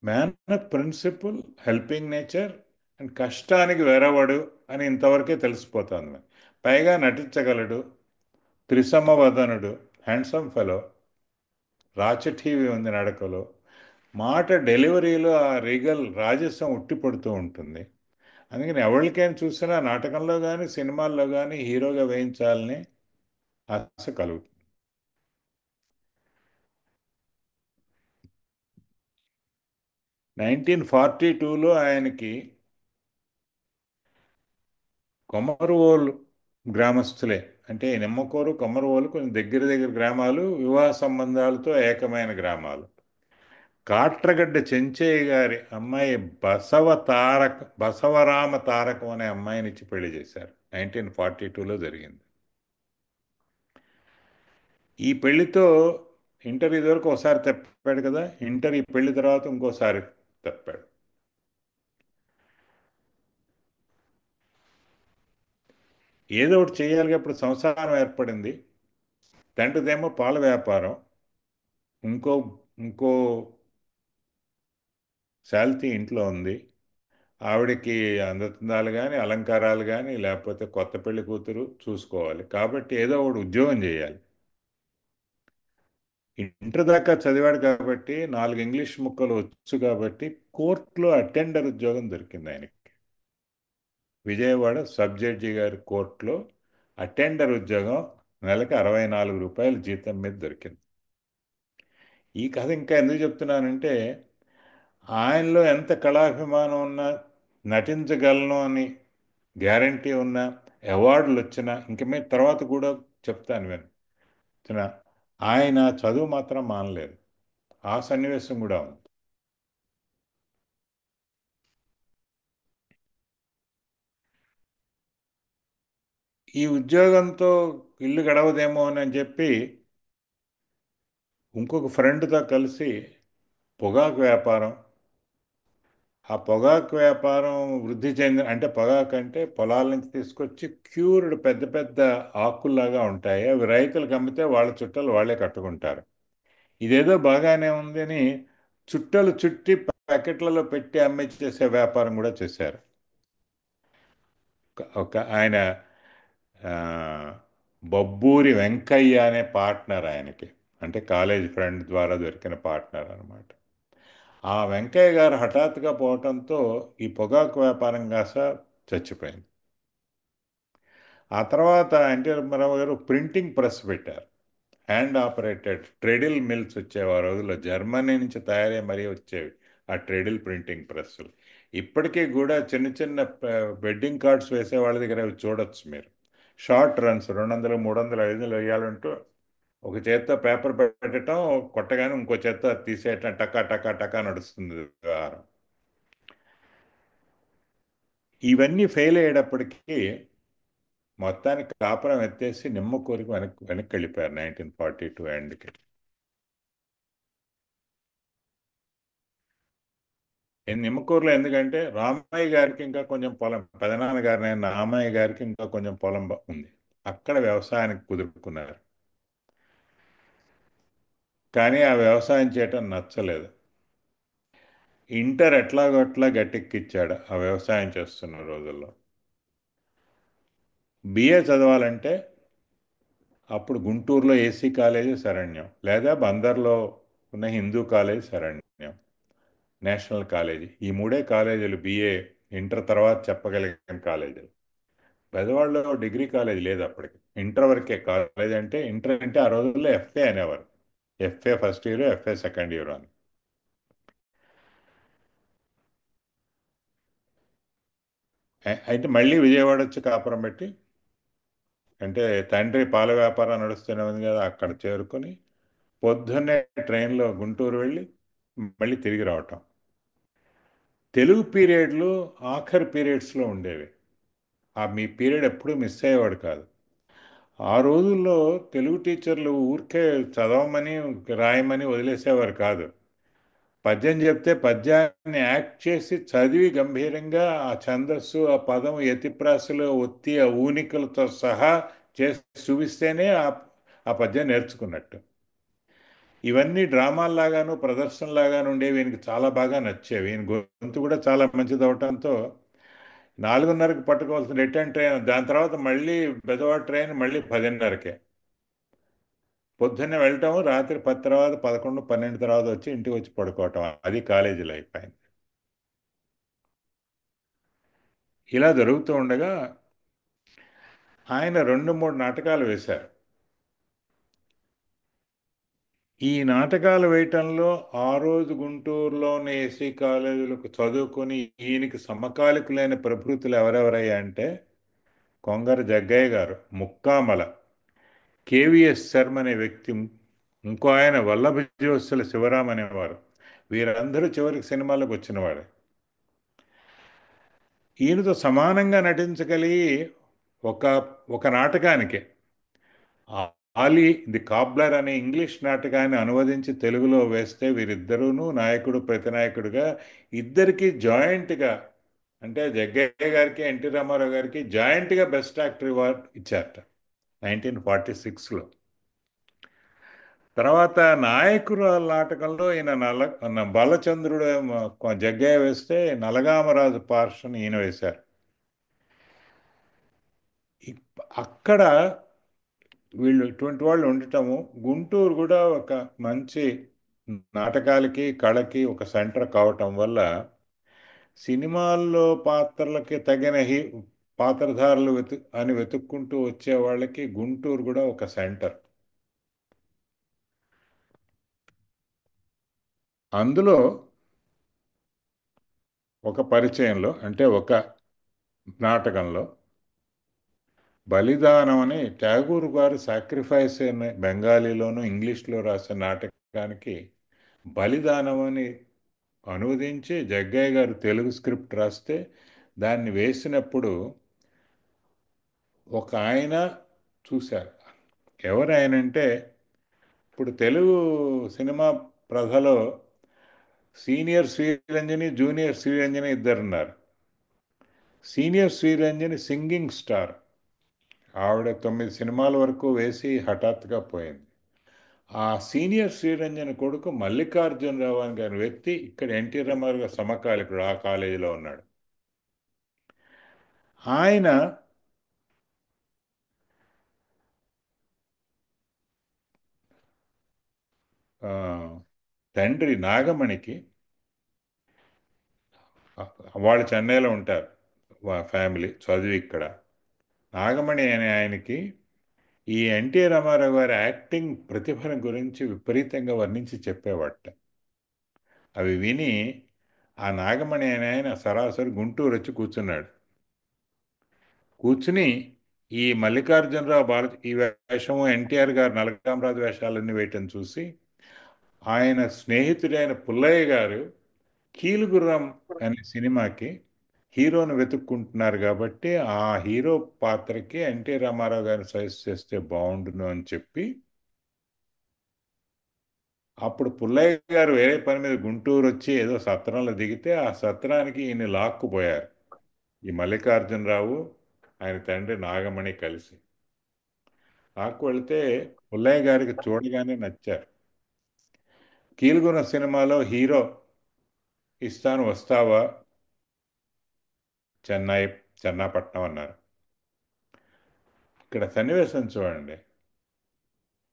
man of principle, helping nature and కష్టానికి వెరవడు అని ఇంతవరకే తెలిసిపోతుంది మనకి. పైగా నటించగలడు, త్రిసమవదనుడు, హ్యాండ్సమ్ ఫెలో, రాచఠీవి ఉంది నడకలో, మాట డెలివరీలో ఆ రీగల్ రాజస్వం ఉట్టిపడుతూ ఉంటుంది. అందుకని ఎవరికైనా చూసినా నాటకంలో కానీ సినిమాల్లో కానీ హీరోగా వేయించాలని ఆశ కలుగుతుంది. 1942లో ఆయనకి కొమరువోలు గ్రామస్తులే, అంటే నిమ్మకూరు కొమరువోలు కొంచెం దగ్గర దగ్గర గ్రామాలు, వివాహ సంబంధాలతో ఏకమైన గ్రామాలు. కాట్రగడ్డ చెంచయ్య గారి అమ్మాయి బసవరామ తారకం అనే అమ్మాయిని ఇచ్చి పెళ్లి చేశారు. 1942లో జరిగింది. ఈ పెళ్లితో ఇంటర్ ఇదివరకు ఒకసారి తప్పాడు కదా, ఇంటర్ ఈ పెళ్లి తర్వాత ఇంకోసారి తప్పాడు. ఏదో ఒకటి చేయాలి, అప్పుడు సంసారం ఏర్పడింది. తండ్రిదేమో పాల వ్యాపారం, ఇంకో ఇంకో శాల్తీ ఇంట్లో ఉంది. ఆవిడకి అందచందాలు కానీ అలంకారాలు కానీ లేకపోతే కొత్త పెళ్లి కూతురు చూసుకోవాలి, కాబట్టి ఏదో ఒకటి ఉద్యోగం చేయాలి. ఇంటర్ దాకా చదివాడు కాబట్టి 4 ఇంగ్లీష్ ముక్కలు వచ్చు కాబట్టి కోర్టులో అటెండర్ ఉద్యోగం దొరికింది ఆయనకి. విజయవాడ సబ్ జడ్జి గారి కోర్టులో అటెండర్ ఉద్యోగం, నెలకి 64 రూపాయలు జీతం మీద దొరికింది. ఈ కథ ఇంకా ఎందుకు చెప్తున్నానంటే ఆయనలో ఎంత కళాభిమానం ఉన్నా, నటించగలను అని గ్యారంటీ ఉన్నా, అవార్డులు వచ్చినా, ఇంక మీద తర్వాత కూడా చెప్తాను నేను వచ్చిన, ఆయన చదువు మాత్రం మానలేదు. ఆ సన్నివేశం కూడా ఉంది. ఈ ఉద్యోగంతో ఇల్లు గడవదేమో అని చెప్పి ఇంకొక ఫ్రెండ్తో కలిసి పొగాకు వ్యాపారం, ఆ పొగాకు వ్యాపారం వృద్ధి చెందిన, అంటే పొగాకు అంటే పొలాల నుంచి తీసుకొచ్చి క్యూర్డ్ పెద్ద పెద్ద ఆకుల్లాగా ఉంటాయి, అవి రైతులకు అమ్మితే వాళ్ళ చుట్టాలు వాళ్ళే కట్టుకుంటారు. ఇదేదో బాగానే ఉంది అని చుట్టలు చుట్టి ప్యాకెట్లలో పెట్టి అమ్మించేసే వ్యాపారం కూడా చేశారు. ఒక ఆయన ఆ, బొబ్బూరి వెంకయ్య అనే పార్ట్నర్ ఆయనకి, అంటే కాలేజ్ ఫ్రెండ్ ద్వారా దొరికిన పార్ట్నర్ అనమాట. ఆ వెంకయ్య గారు హఠాత్తుగా పోవటంతో ఈ పొగాకు వ్యాపారం కాస్త చచ్చిపోయింది. ఆ తర్వాత ఎన్టీ రామారావు గారు ప్రింటింగ్ ప్రెస్ పెట్టారు. హ్యాండ్ ఆపరేటెడ్ ట్రెడిల్ మిల్స్ వచ్చేవి ఆ రోజుల్లో, జర్మనీ నుంచి తయారై మరీ వచ్చేవి ఆ ట్రెడిల్ ప్రింటింగ్ ప్రెస్సులు. ఇప్పటికీ కూడా చిన్న చిన్న వెడ్డింగ్ కార్డ్స్ వేసే వాళ్ళ దగ్గర అవి చూడొచ్చు మీరు. షార్ట్ రన్స్ 200, 300, 500 వేయాలంటూ ఒక చేత్తో పేపర్ పెట్టడం, కొట్టగానే ఇంకో చేత్తో అది తీసేయటం, టకా టకా టకా నడుస్తుంది వ్యవహారం. ఇవన్నీ ఫెయిల్ అయ్యేటప్పటికీ మొత్తానికి కాపురం ఎత్తేసి నిమ్మకూరికి వెనక్కి వెనక్కి వెళ్ళిపోయారు 1942 ఎండ్కి. నిమ్మకూరులో ఎందుకంటే రామయ్య గారికి ఇంకా కొంచెం పొలం, పెదనాన్న గారిని రామయ్య గారికి ఇంకా కొంచెం పొలం ఉంది, అక్కడ వ్యవసాయానికి కుదురుకున్నారు. కానీ ఆ వ్యవసాయం చేయటం నచ్చలేదు. ఇంటర్ ఎట్లాగో అట్లా గట్టెక్కిచ్చాడు ఆ వ్యవసాయం చేస్తున్న రోజుల్లో. బిఏ చదవాలంటే అప్పుడు గుంటూరులో ఏసీ కాలేజీ శరణ్యం, లేదా బందర్లో ఉన్న హిందూ కాలేజ్ శరణ్యం. National college. ఈ మూడే కాలేజీలు బిఏ ఇంటర్ తర్వాత చెప్పగలిగిన కాలేజీలు. పెద్దవాళ్ళలో డిగ్రీ కాలేజ్ లేదు అప్పటికి. ఇంటర్ వరకే కాలేజ్. అంటే ఇంటర్ అంటే ఆ రోజుల్లో ఎఫ్ఏ అనేవారు. FA first year, FA second year అని. అయితే మళ్ళీ విజయవాడ వచ్చి కాపురం పెట్టి, అంటే తండ్రి పాల వ్యాపారం నడుస్తూనే ఉంది కదా, అక్కడ చేరుకొని పొద్దున్నే ట్రైన్లో గుంటూరు వెళ్ళి మళ్ళీ తిరిగి రావటం. తెలుగు పీరియడ్లు ఆఖరి పీరియడ్స్లో ఉండేవి. ఆ మీ పీరియడ్ ఎప్పుడూ మిస్ అయ్యేవాడు కాదు. ఆ రోజుల్లో తెలుగు టీచర్లు ఊరికే చదవమని రాయమని వదిలేసేవారు కాదు. పద్యం చెప్తే పద్యాన్ని యాక్ట్ చేసి చదివి గంభీరంగా ఆ ఛందస్సు, ఆ పదం, యతిప్రాసలు, ఒత్తి, ఆ ఊనికలతో సహా చేసి చూపిస్తేనే ఆ పద్యం నేర్చుకున్నట్టు. ఇవన్నీ డ్రామాల్లాగాను ప్రదర్శనలాగాను ఉండేవి. ఈయనకి చాలా బాగా నచ్చేవి. ఈయన గొంతు కూడా చాలా మంచిది అవటంతో 4:30కి పట్టుకోవాల్సిన రిటర్న్ ట్రైన్, దాని తర్వాత మళ్ళీ బెజవాడ ట్రైన్ మళ్ళీ 10:30కే. పొద్దున్నే వెళ్ళటం, రాత్రి 10 తర్వాత 11, 12 తర్వాత వచ్చి ఇంటికి వచ్చి పడుకోవటం. అది కాలేజీ లైఫ్ ఆయన. ఇలా జరుగుతూ ఉండగా ఆయన 2, 3 నాటకాలు వేశారు. ఈ నాటకాలు వేయటంలో ఆ రోజు గుంటూరులోని ఏసీ కాలేజీలకు చదువుకొని ఈయనకి సమకాలికులైన ప్రభృతులు ఎవరెవరయ్యా అంటే కొంగర జగ్గయ్య గారు, ముక్కామల, కేవిఎస్ శర్మ అనే వ్యక్తి, ఇంకో ఆయన వల్లభజోస్సుల శివరాం అనేవారు. వీరందరూ చివరికి సినిమాలకు వచ్చినవాడే. ఈయనతో సమానంగా నటించగలిగి ఒక ఒక నాటకానికి ఆలీ ది కాబ్లర్ అనే ఇంగ్లీష్ నాటకాన్ని అనువదించి తెలుగులో వేస్తే వీరిద్దరూను నాయకుడు ప్రతినాయకుడిగా ఇద్దరికి జాయింట్గా, అంటే జగ్గయ్య గారికి ఎన్టీ రామారావు గారికి జాయింట్గా బెస్ట్ యాక్టర్ అవార్డు ఇచ్చారట 1946లో. తర్వాత నాయకుడు నాటకంలో ఈయన బాలచంద్రుడు జగ్గయ్య వేస్తే నలగామరాజు పార్శ్వని ఈయన వేశారు. అక్కడ వీళ్ళు ఇటువంటి వాళ్ళు ఉండటము, గుంటూరు కూడా ఒక మంచి నాటకాలకి కళకి ఒక సెంటర్ కావటం వల్ల సినిమాల్లో పాత్రలకి తగిన పాత్రధారులు అని వెతుక్కుంటూ వచ్చే వాళ్ళకి గుంటూరు కూడా ఒక సెంటర్. అందులో ఒక పరిచయంలో, అంటే ఒక నాటకంలో బలిదానం అని ట్యాగూర్ గారు సాక్రిఫైస్ అనే బెంగాలీలోను ఇంగ్లీష్లో రాసిన నాటకానికి బలిదానం అని అనువదించి జగ్గయ్య గారు తెలుగు స్క్రిప్ట్ రాస్తే దాన్ని వేసినప్పుడు ఒక ఆయన చూశారు. ఎవరు ఆయన అంటే, ఇప్పుడు తెలుగు సినిమా ప్రథలో సీనియర్ శ్రీరంజని, జూనియర్ శ్రీరంజని ఇద్దరున్నారు. Senior Sriranjani singing star. ఆవిడ 9 సినిమాల వరకు వేసి హఠాత్తుగా పోయింది. ఆ సీనియర్ శ్రీరంజన్ కొడుకు మల్లికార్జునరావు అని గారి వ్యక్తి ఇక్కడ ఎన్టీ రామారావు గారి సమకాలికుడు, ఆ కాలేజీలో ఉన్నాడు. ఆయన ఆ, తండ్రి నాగమణికి, వాళ్ళు చెన్నైలో ఉంటారు, ఫ్యామిలీ చదువు ఇక్కడ. నాగమణి అనే ఆయనకి ఈ ఎన్టీ రామారావు గారి యాక్టింగ్ ప్రతిభను గురించి విపరీతంగా వర్ణించి చెప్పేవాట. అవి విని ఆ నాగమణి అనే ఆయన సరాసరి గుంటూరు వచ్చి కూర్చున్నాడు. కూర్చుని ఈ మల్లికార్జునరావు ఈ వేషము ఎన్టీఆర్ గారు నలగామరాజు వేషాలన్నీ వేయటం చూసి ఆయన స్నేహితుడైన పుల్లయ్య గారు కీలుగుర్రం అనే సినిమాకి హీరోను వెతుక్కుంటున్నారు కాబట్టి ఆ హీరో పాత్రకి ఎన్టీ రామారావు గారిని సజెస్ట్ చేస్తే బాగుండును అని చెప్పి, అప్పుడు పుల్లయ్య గారు వేరే పని మీద గుంటూరు వచ్చి ఏదో సత్రంలో దిగితే ఆ సత్రానికి ఈయన లాక్కుపోయారు. ఈ మల్లికార్జునరావు ఆయన తండ్రి నాగమణి కలిసి లాక్కు వెళితే పుల్లయ్య గారికి చూడగానే నచ్చారు. కీలుగుర్రం సినిమాలో హీరో ఇస్తాను వస్తావా చెన్నై, చెన్నాపట్నం అన్నారు. ఇక్కడ సన్నివేశం చూడండి.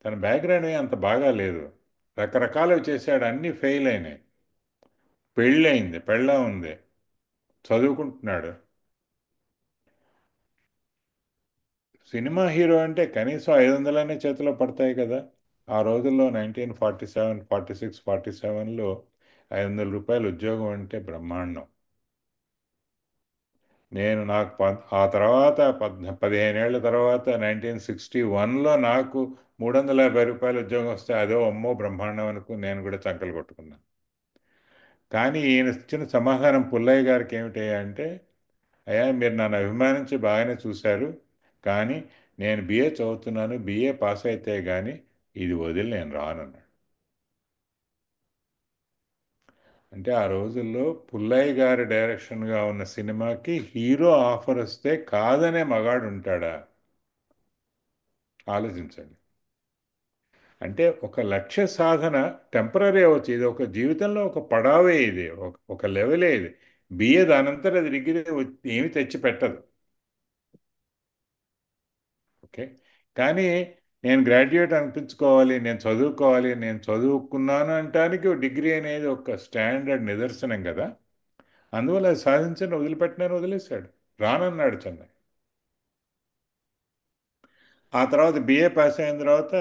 తన బ్యాక్గ్రౌండ్ అంత బాగా లేదు, రకరకాలు చేశాడు, అన్నీ ఫెయిల్ అయినాయి. పెళ్ళయింది, పెళ్ళాం ఉంది, చదువుకుంటున్నాడు. సినిమా హీరో అంటే కనీసం 500 చేతిలో పడతాయి కదా. ఆ రోజుల్లో 1947, 46, 47లో 500 రూపాయలు ఉద్యోగం అంటే బ్రహ్మాండం. నేను నాకు ఆ తర్వాత 15 ఏళ్ల తర్వాత 1961లో నాకు 350 రూపాయలు ఉద్యోగం వస్తే అదో అమ్మో బ్రహ్మాండం అనుకుని నేను కూడా చంకలు కొట్టుకున్నాను. కానీ ఈయన ఇచ్చిన సమాధానం పుల్లయ్య గారికి ఏమిటి అంటే, అయ్యా మీరు నన్ను అభిమానించి బాగానే చూశారు, కానీ నేను బిఏ చదువుతున్నాను, బిఏ పాస్ అయితే కానీ ఇది వదిలి నేను రానన్నాడు. అంటే ఆ రోజుల్లో పుల్లయ్య గారి డైరెక్షన్గా ఉన్న సినిమాకి హీరో ఆఫర్ వస్తే కాదనే మగాడు ఉంటాడా? ఆలోచించండి. అంటే ఒక లక్ష్య సాధన టెంపరీ అవ్వచ్చు, ఇది ఒక జీవితంలో ఒక పడావే, ఇది ఒక లెవెలే ఇది. బిఏ దానంతట అది డిగ్రీ ఏమి తెచ్చి పెట్టదు. ఓకే. కానీ నేను గ్రాడ్యుయేట్ అనిపించుకోవాలి, నేను చదువుకోవాలి, నేను చదువుకున్నాను అంటానికి డిగ్రీ అనేది ఒక స్టాండర్డ్ నిదర్శనం కదా. అందువల్ల అది సాధించని వదిలిపెట్టినని వదిలేశాడు, రానన్నాడు చెన్నై. ఆ తర్వాత బిఏ పాస్ అయిన తర్వాత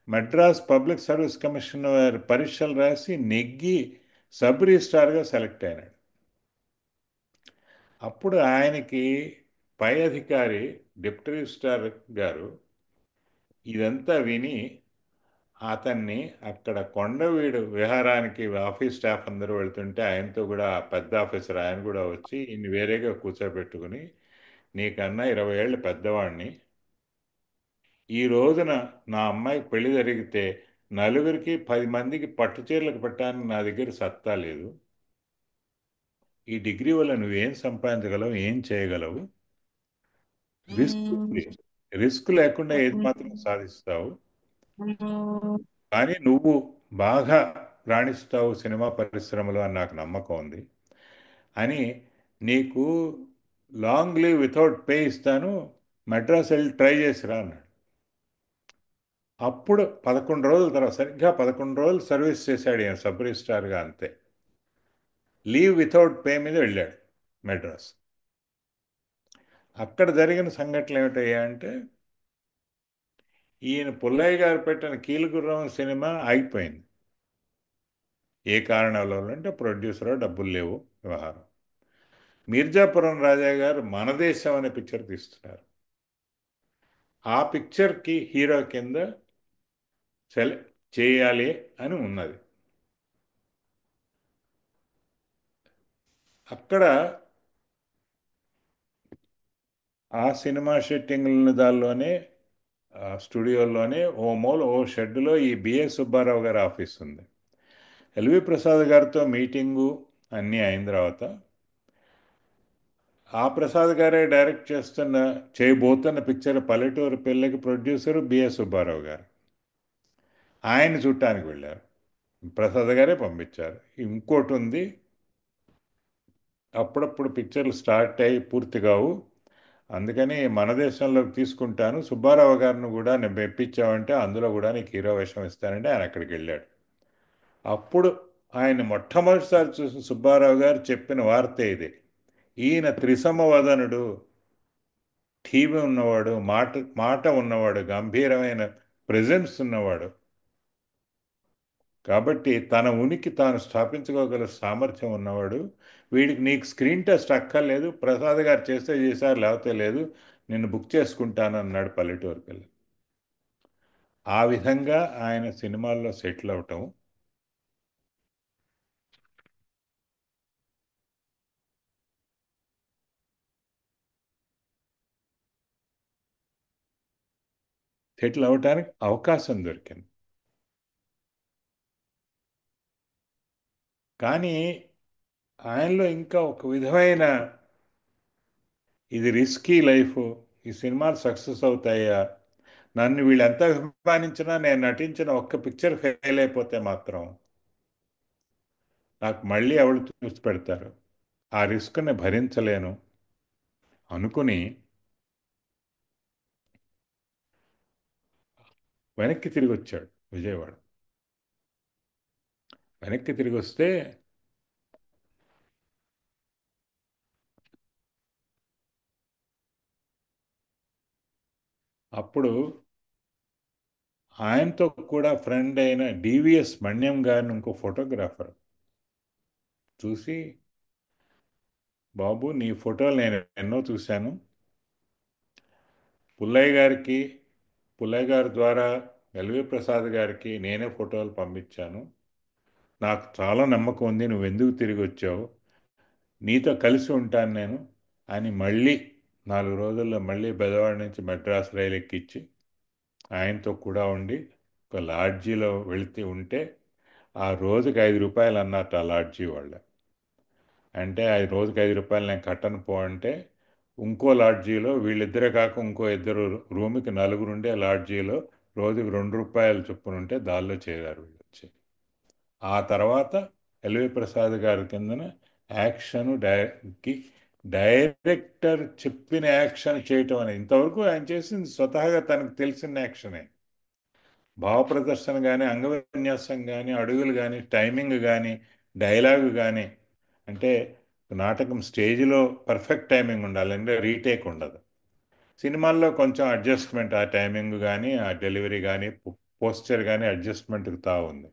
మద్రాస్ పబ్లిక్ సర్వీస్ కమిషన్ పరీక్షలు రాసి నెగ్గి సబ్ రిజిస్ట్రార్గా సెలెక్ట్ అయినాడు. అప్పుడు ఆయనకి పై అధికారి డిప్యూటీ రిజిస్ట్రార్ గారు ఇదంతా విని అతన్ని అక్కడ కొండవీడు విహారానికి ఆఫీస్ స్టాఫ్ అందరూ వెళ్తుంటే ఆయనతో కూడా ఆ పెద్ద ఆఫీసర్ ఆయన కూడా వచ్చి ఇన్ని వేరేగా కూర్చోబెట్టుకుని, నీకన్నా 20 ఏళ్ళు పెద్దవాడిని, ఈ రోజున నా అమ్మాయికి పెళ్లి జరిగితే నలుగురికి 10 మందికి పట్టు చీరలకు పెట్టడానికి నా దగ్గర సత్తా లేదు. ఈ డిగ్రీ వల్ల నువ్వేం సంపాదించగలవు, ఏం చేయగలవు? రిస్క్ ఉంది. రిస్క్ లేకుండా ఏది మాత్రం సాధిస్తావు? కానీ నువ్వు బాగా రాణిస్తావు సినిమా పరిశ్రమలో అని నాకు నమ్మకం ఉంది అని, నీకు లాంగ్ లీవ్ వితౌట్ పే ఇస్తాను, మెడ్రాస్ వెళ్ళి ట్రై చేసిరా అన్నాడు. అప్పుడు 11 రోజుల తర్వాత, సరిగ్గా 11 రోజులు సర్వీస్ చేశాడు ఈయన సబ్ రిజిస్ట్రార్గా, అంతే. లీవ్ వితౌట్ పే మీద వెళ్ళాడు మెడ్రాస్. అక్కడ జరిగిన సంఘటనలు ఏమిటయ్యా అంటే, ఈయన పుల్లయ్య గారు పెట్టిన కీలుగుర్రం సినిమా ఆగిపోయింది. ఏ కారణాల వల్ల అంటే ప్రొడ్యూసర్ డబ్బులు లేవు వ్యవహారం. మీర్జాపురం రాజా గారు మన దేశం అనే పిక్చర్ తీస్తున్నారు. ఆ పిక్చర్కి హీరో కింద సెలెక్ట్ చేయాలి అని ఉన్నది. అక్కడ ఆ సినిమా షూటింగ్ దానిలోనే, ఆ స్టూడియోలోనే ఓ మూల ఓ షెడ్లో ఈ బిఏ సుబ్బారావు గారి ఆఫీస్ ఉంది. ఎల్వి ప్రసాద్ గారితో మీటింగు అన్నీ అయిన తర్వాత ఆ ప్రసాద్ గారే డైరెక్ట్ చేయబోతున్న పిక్చర్ పల్లెటూరు పెళ్ళికి ప్రొడ్యూసరు బిఏ సుబ్బారావు గారు. ఆయన చూడటానికి వెళ్ళారు, ప్రసాద్ గారే పంపించారు. ఇంకోటి ఉంది, అప్పుడప్పుడు పిక్చర్లు స్టార్ట్ అయ్యి పూర్తి కావు, అందుకని మన దేశంలోకి తీసుకుంటాను, సుబ్బారావు గారిని కూడా నేను మెప్పించామంటే అందులో కూడా నీకు హీరో వేషం ఇస్తానంటే ఆయన అక్కడికి వెళ్ళాడు. అప్పుడు ఆయన మొట్టమొదటిసారి చూసిన సుబ్బారావు గారు చెప్పిన వార్త ఇది, ఈయన త్రిసమవదనుడు, టీవీ ఉన్నవాడు, మాట మాట ఉన్నవాడు, గంభీరమైన ప్రెజెన్స్ ఉన్నవాడు, కాబట్టి తన ఉనికి తాను స్థాపించుకోగల సామర్థ్యం ఉన్నవాడు, వీడికి నీకు స్క్రీన్ టెస్ట్ అక్కర్లేదు, ప్రసాద్ గారు చేస్తే చేశారు లేకపోతే లేదు, నిన్ను బుక్ చేసుకుంటాను అన్నాడు పల్లెటూరు పిల్ల. ఆ విధంగా ఆయన సినిమాల్లో సెటిల్ అవటం. సెటిల్ అవటానికి అవకాశం దొరికింది. కానీ ఆయనలో ఇంకా ఒక విధమైన, ఇది రిస్కీ లైఫ్, ఈ సినిమాలు సక్సెస్ అవుతాయా, నన్ను వీళ్ళెంత అభిమానించినా నేను నటించిన ఒక్క పిక్చర్ ఫెయిల్ అయిపోతే మాత్రం నాకు మళ్ళీ ఎవరు చూసి పెడతారు, ఆ రిస్క్ని భరించలేను అనుకుని వెనక్కి తిరిగి వచ్చాడు విజయవాడ. వెనక్కి తిరిగి వస్తే అప్పుడు ఆయనతో కూడా ఫ్రెండ్ అయిన డివిఎస్ మణ్యం గారిని ఇంకో ఫోటోగ్రాఫర్ చూసి, బాబు నీ ఫోటోలు నేను ఎన్నో చూశాను, పుల్లయ్య గారికి, పుల్లయ్య గారి ద్వారా ఎల్వి ప్రసాద్ గారికి నేనే ఫోటోలు పంపించాను, నాకు చాలా నమ్మకం ఉంది నువ్వు ఎందుకు తిరిగి వచ్చావు, నీతో కలిసి ఉంటాను నేను అని మళ్ళీ 4 రోజుల్లో మళ్ళీ బెజవాడ నుంచి మద్రాసు రైలు ఎక్కించి ఆయనతో కూడా ఉండి ఒక లాడ్జీలో వెళితే ఉంటే ఆ రోజుకి 5 రూపాయలు అన్నట్టు ఆ లాడ్జీ వాళ్ళు. అంటే రోజుకి 5 రూపాయలు నేను కట్టను పో అంటే ఇంకో లాడ్జీలో వీళ్ళిద్దరే కాక ఇంకో ఇద్దరు రూమ్కి నలుగురుండే లాడ్జీలో రోజుకి 2 రూపాయలు చొప్పున ఉంటే దానిలో చేరారు వీళ్ళు వచ్చి. ఆ తర్వాత ఎల్వి ప్రసాద్ గారి కిందన యాక్షన్ కి డైరెక్టర్ చెప్పిన యాక్షన్ చేయటం అనేది ఇంతవరకు ఆయన చేసింది స్వతహాగా తనకు తెలిసిన యాక్షనే. భావ ప్రదర్శన కానీ, అంగవిన్యాసం కానీ, అడుగులు కానీ, టైమింగ్ కానీ, డైలాగు కానీ, అంటే నాటకం స్టేజ్లో పర్ఫెక్ట్ టైమింగ్ ఉండాలి, అంటే రీటేక్ ఉండదు. సినిమాల్లో కొంచెం అడ్జస్ట్మెంట్, ఆ టైమింగ్ కానీ, ఆ డెలివరీ కానీ, పోస్చర్ కానీ అడ్జస్ట్మెంట్కి తా ఉంది.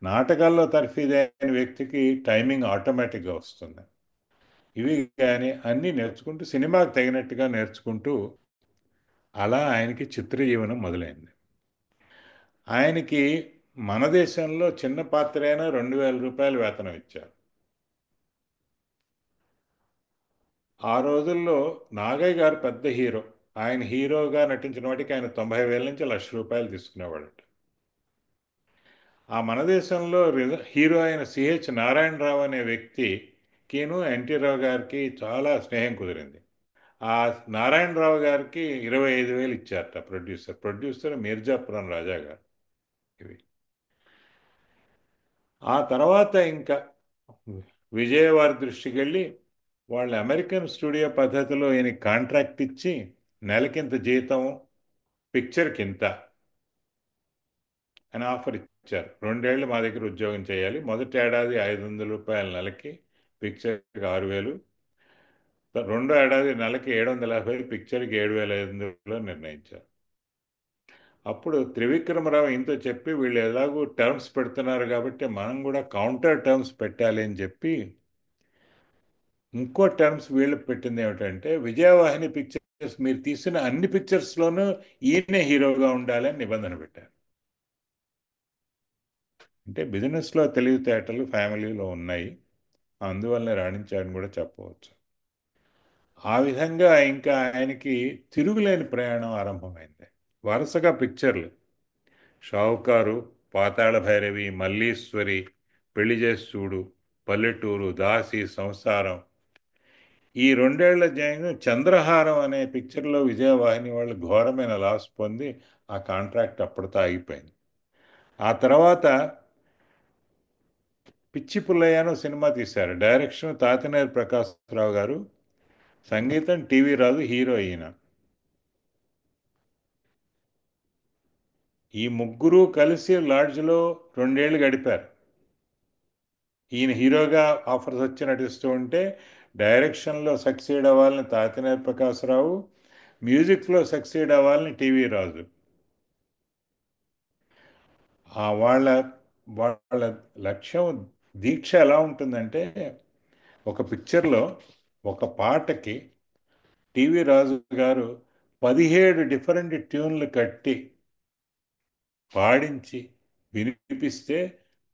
నాటకాల్లో తర్ఫీదైన వ్యక్తికి టైమింగ్ ఆటోమేటిక్గా వస్తుంది. ఇవి కానీ అన్నీ నేర్చుకుంటూ సినిమాకి తగినట్టుగా నేర్చుకుంటూ అలా ఆయనకి చిత్ర జీవనం మొదలైంది. ఆయనకి మన దేశంలో చిన్న పాత్ర అయినా 2,000 రూపాయలు వేతనం ఇచ్చారు. ఆ రోజుల్లో నాగయ్య గారు పెద్ద హీరో. ఆయన హీరోగా నటించిన వాటికి ఆయన 90,000 నుంచి 1,00,000 రూపాయలు తీసుకునేవాడట. ఆ మన దేశంలో హీరో అయిన సిహెచ్ నారాయణరావు అనే వ్యక్తికిను ఎన్టీ రావు గారికి చాలా స్నేహం కుదిరింది. ఆ నారాయణరావు గారికి 25,000 ఇచ్చారట ప్రొడ్యూసర్ మీర్జాపురం రాజా గారు. ఇవి ఆ తర్వాత ఇంకా విజయవాడ దృష్టికి వెళ్ళి వాళ్ళు అమెరికన్ స్టూడియో పద్ధతిలో ఈయన కాంట్రాక్ట్ ఇచ్చి నెలకింత జీతం, పిక్చర్కి ఇంత అని ఆఫర్ ఇచ్చారు. 2 ఏళ్ళు మా దగ్గర ఉద్యోగం చేయాలి, మొదటి ఏడాది 500 రూపాయల నెలకి, పిక్చర్కి 6,000, రెండో ఏడాది నెలకి 750, పిక్చర్కి 7,500 నిర్ణయించారు. అప్పుడు త్రివిక్రమరావు ఇంతో చెప్పి వీళ్ళు ఎలాగూ టర్మ్స్ పెడుతున్నారు కాబట్టి మనం కూడా కౌంటర్ టర్మ్స్ పెట్టాలి అని చెప్పి ఇంకో టర్మ్స్ వీళ్ళు పెట్టింది ఏమిటంటే, విజయవాహిని పిక్చర్స్ మీరు తీసిన అన్ని పిక్చర్స్లోనూ ఈయనే హీరోగా ఉండాలి అని నిబంధన పెట్టారు. అంటే బిజినెస్లో తెలివితేటలు ఫ్యామిలీలో ఉన్నాయి, అందువల్లనే రాణించాడని కూడా చెప్పవచ్చు. ఆ విధంగా ఇంకా ఆయనకి తిరుగులేని ప్రయాణం ఆరంభమైంది. వరుసగా పిక్చర్లు షావుకారు, పాతాళ భైరవి, మల్లీశ్వరి, పెళ్లి చేసి చూడు, పల్లెటూరు, దాసి, సంసారం. ఈ 2 ఏళ్ల జయంగా చంద్రహారం అనే పిక్చర్లో విజయవాహిని వాళ్ళు ఘోరమైన లాస్ పొంది ఆ కాంట్రాక్ట్ అప్పటితో ఆగిపోయింది. ఆ తర్వాత పిచ్చి పుల్లయ్యను సినిమా తీశారు. డైరెక్షన్ తాతినేని ప్రకాశ్రావు గారు, సంగీతం టీవీ రాజు, హీరో ఈయన. ఈ ముగ్గురు కలిసి లాడ్జ్లో 2 ఏళ్ళు గడిపారు. ఈయన హీరోగా ఆఫర్స్ వచ్చి నటిస్తూ ఉంటే డైరెక్షన్లో సక్సీడ్ అవ్వాలని తాతినేని ప్రకాశ్రావు, మ్యూజిక్లో సక్సీడ్ అవ్వాలని టీవీ రాజు. వాళ్ళ వాళ్ళ లక్ష్యం, దీక్ష ఎలా ఉంటుందంటే, ఒక పిక్చర్లో ఒక పాటకి టీవీ రాజు గారు 17 డిఫరెంట్ ట్యూన్లు కట్టి పాడించి వినిపిస్తే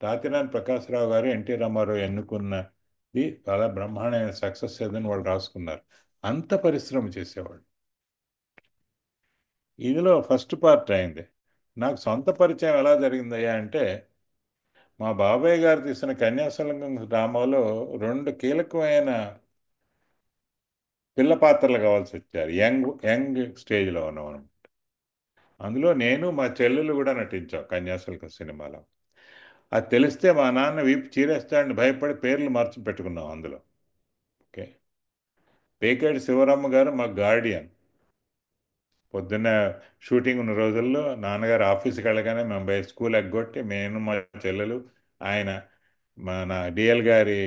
తాతినేని ప్రకాశ్రావు గారు ఎన్టీ రామారావు ఎన్నుకున్నది చాలా బ్రహ్మాండమైన సక్సెస్ ఏదని వాళ్ళు రాసుకున్నారు. అంత పరిశ్రమ చేసేవాడు. ఇదిలో ఫస్ట్ పార్ట్ అయింది. నాకు సొంత పరిచయం ఎలా జరిగిందయ్యా అంటే, మా బాబాయ్ గారు తీసిన కన్యాశుల్కం డ్రామాలో 2 కీలకమైన పిల్ల పాత్రలు కావాల్సి వచ్చారు. యంగ్ యంగ్ స్టేజ్లో ఉన్నాం. అందులో నేను మా చెల్లెలు కూడా నటించాం కన్యాశుల్కం సినిమాలో. అది తెలిస్తే మా నాన్న వీపు చీరేస్తాడని భయపడి పేర్లు మార్చి పెట్టుకున్నాం అందులో. ఓకే. పేకేటి శివరామ గారు మా గార్డియన్. పొద్దున్న షూటింగ్ ఉన్న రోజుల్లో నాన్నగారు ఆఫీస్కి వెళ్ళగానే మేము స్కూల్ ఎగ్గొట్టి నేను మా చెల్లెలు ఆయన మన డిఎల్ గారి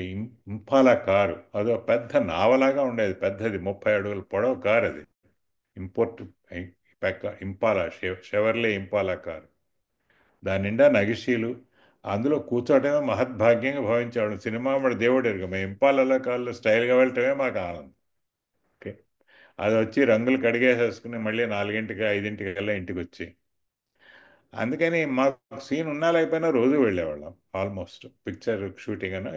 ఇంపాలా కారు, అదో పెద్ద నావలాగా ఉండేది, పెద్దది 30 అడుగుల పొడవు కారు అది, ఇంపోర్ట్ ఇంపాలా, షెవర్లే ఇంపాలా కారు. దాని నిండా నగిషీలు. అందులో కూర్చోవటమే మహద్భాగ్యంగా భావించేవాడు. సినిమా మన దేవుడు ఎరుగు, మేము ఇంపాలలో కాళ్ళు స్టైల్గా వెళ్ళటమే మాకు ఆనందం. ఓకే. అది వచ్చి రంగులు కడిగేసేసుకుని మళ్ళీ 4ంటికి 5ంటికల్లా ఇంటికి వచ్చి, అందుకని మాకు సీన్ ఉన్నా లేకపోయినా రోజు వెళ్ళేవాళ్ళం. ఆల్మోస్ట్ పిక్చర్ షూటింగ్ అన్న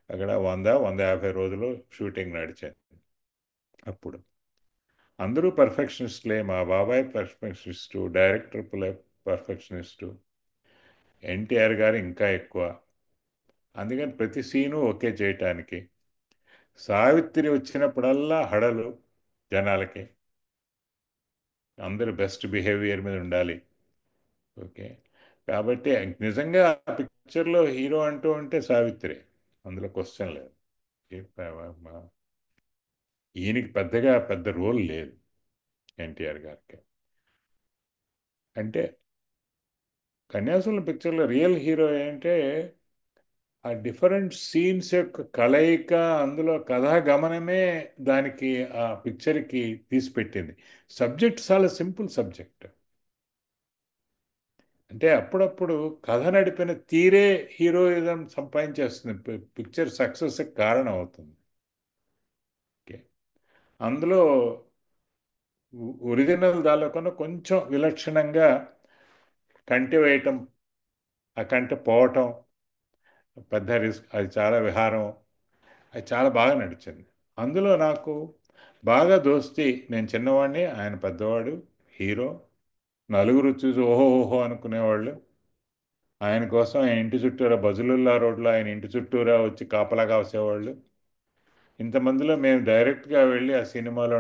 అక్కడ 100-150 రోజులు షూటింగ్ నడిచాయి. అప్పుడు అందరూ పర్ఫెక్షనిస్ట్లే. మా బాబాయ్ పర్ఫెక్షనిస్టు, డైరెక్టర్ పర్ఫెక్షనిస్టు, ఎన్టీఆర్ గారు ఇంకా ఎక్కువ. అందుకని ప్రతి సీను ఓకే చేయటానికి. సావిత్రి వచ్చినప్పుడల్లా హడలు జనాలకి, అందరూ బెస్ట్ బిహేవియర్ మీద ఉండాలి. ఓకే. కాబట్టి నిజంగా ఆ పిక్చర్లో హీరో అంటూ ఉంటే సావిత్రి, అందులో క్వశ్చన్ లేదు. ఈ ప- మ- ఈయనకి పెద్దగా పెద్ద రోల్ లేదు ఎన్టీఆర్ గారికి. అంటే కన్యాశుల్కం పిక్చర్లో రియల్ హీరో ఏంటంటే ఆ డిఫరెంట్ సీన్స్ యొక్క కలయిక, అందులో కథా గమనమే దానికి ఆ పిక్చర్కి తీసిపెట్టింది. సబ్జెక్ట్ చాలా సింపుల్ సబ్జెక్ట్. అంటే అప్పుడప్పుడు కథ నడిపిన తీరే హీరోయిజం సంపాదించేస్తుంది, పిక్చర్ సక్సెస్ కారణం అవుతుంది. ఓకే. అందులో ఒరిజినల్ దానిలో కన్నా కొంచెం విలక్షణంగా కంటి వేయటం, ఆ కంటి పోవటం పెద్ద రిస్క్, అది చాలా విహారం, అది చాలా బాగా నడిచింది. అందులో నాకు బాగా దోస్తి, నేను చిన్నవాడిని, ఆయన పెద్దవాడు, హీరో. నలుగురు చూసి ఓహో ఓహో అనుకునేవాళ్ళు. ఆయన కోసం ఆయన ఇంటి చుట్టూరా, బజులుల్లా రోడ్లో ఆయన ఇంటి చుట్టూరా వచ్చి కాపలా కాసేవాళ్ళు. ఇంతమందిలో మేము డైరెక్ట్గా వెళ్ళి ఆ సినిమాలో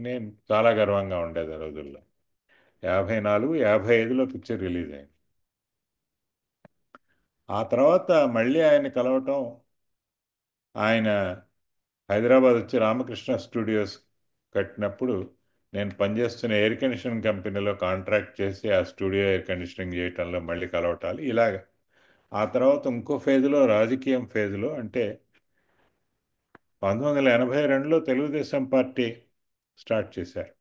నేను చాలా గర్వంగా ఉండేది ఆ రోజుల్లో. 54-55లో పిక్చర్ రిలీజ్ అయింది. ఆ తర్వాత మళ్ళీ ఆయన కలవటం, ఆయన హైదరాబాద్ వచ్చి రామకృష్ణ స్టూడియోస్ కట్టినప్పుడు నేను పనిచేస్తున్న ఎయిర్ కండిషనింగ్ కంపెనీలో కాంట్రాక్ట్ చేసి ఆ స్టూడియో ఎయిర్ కండిషనింగ్ చేయటంలో మళ్ళీ కలవటాలు ఇలాగ. ఆ తర్వాత ఇంకో ఫేజ్లో, రాజకీయం ఫేజ్లో, అంటే 1982లో తెలుగుదేశం పార్టీ స్టార్ట్ చేశారు.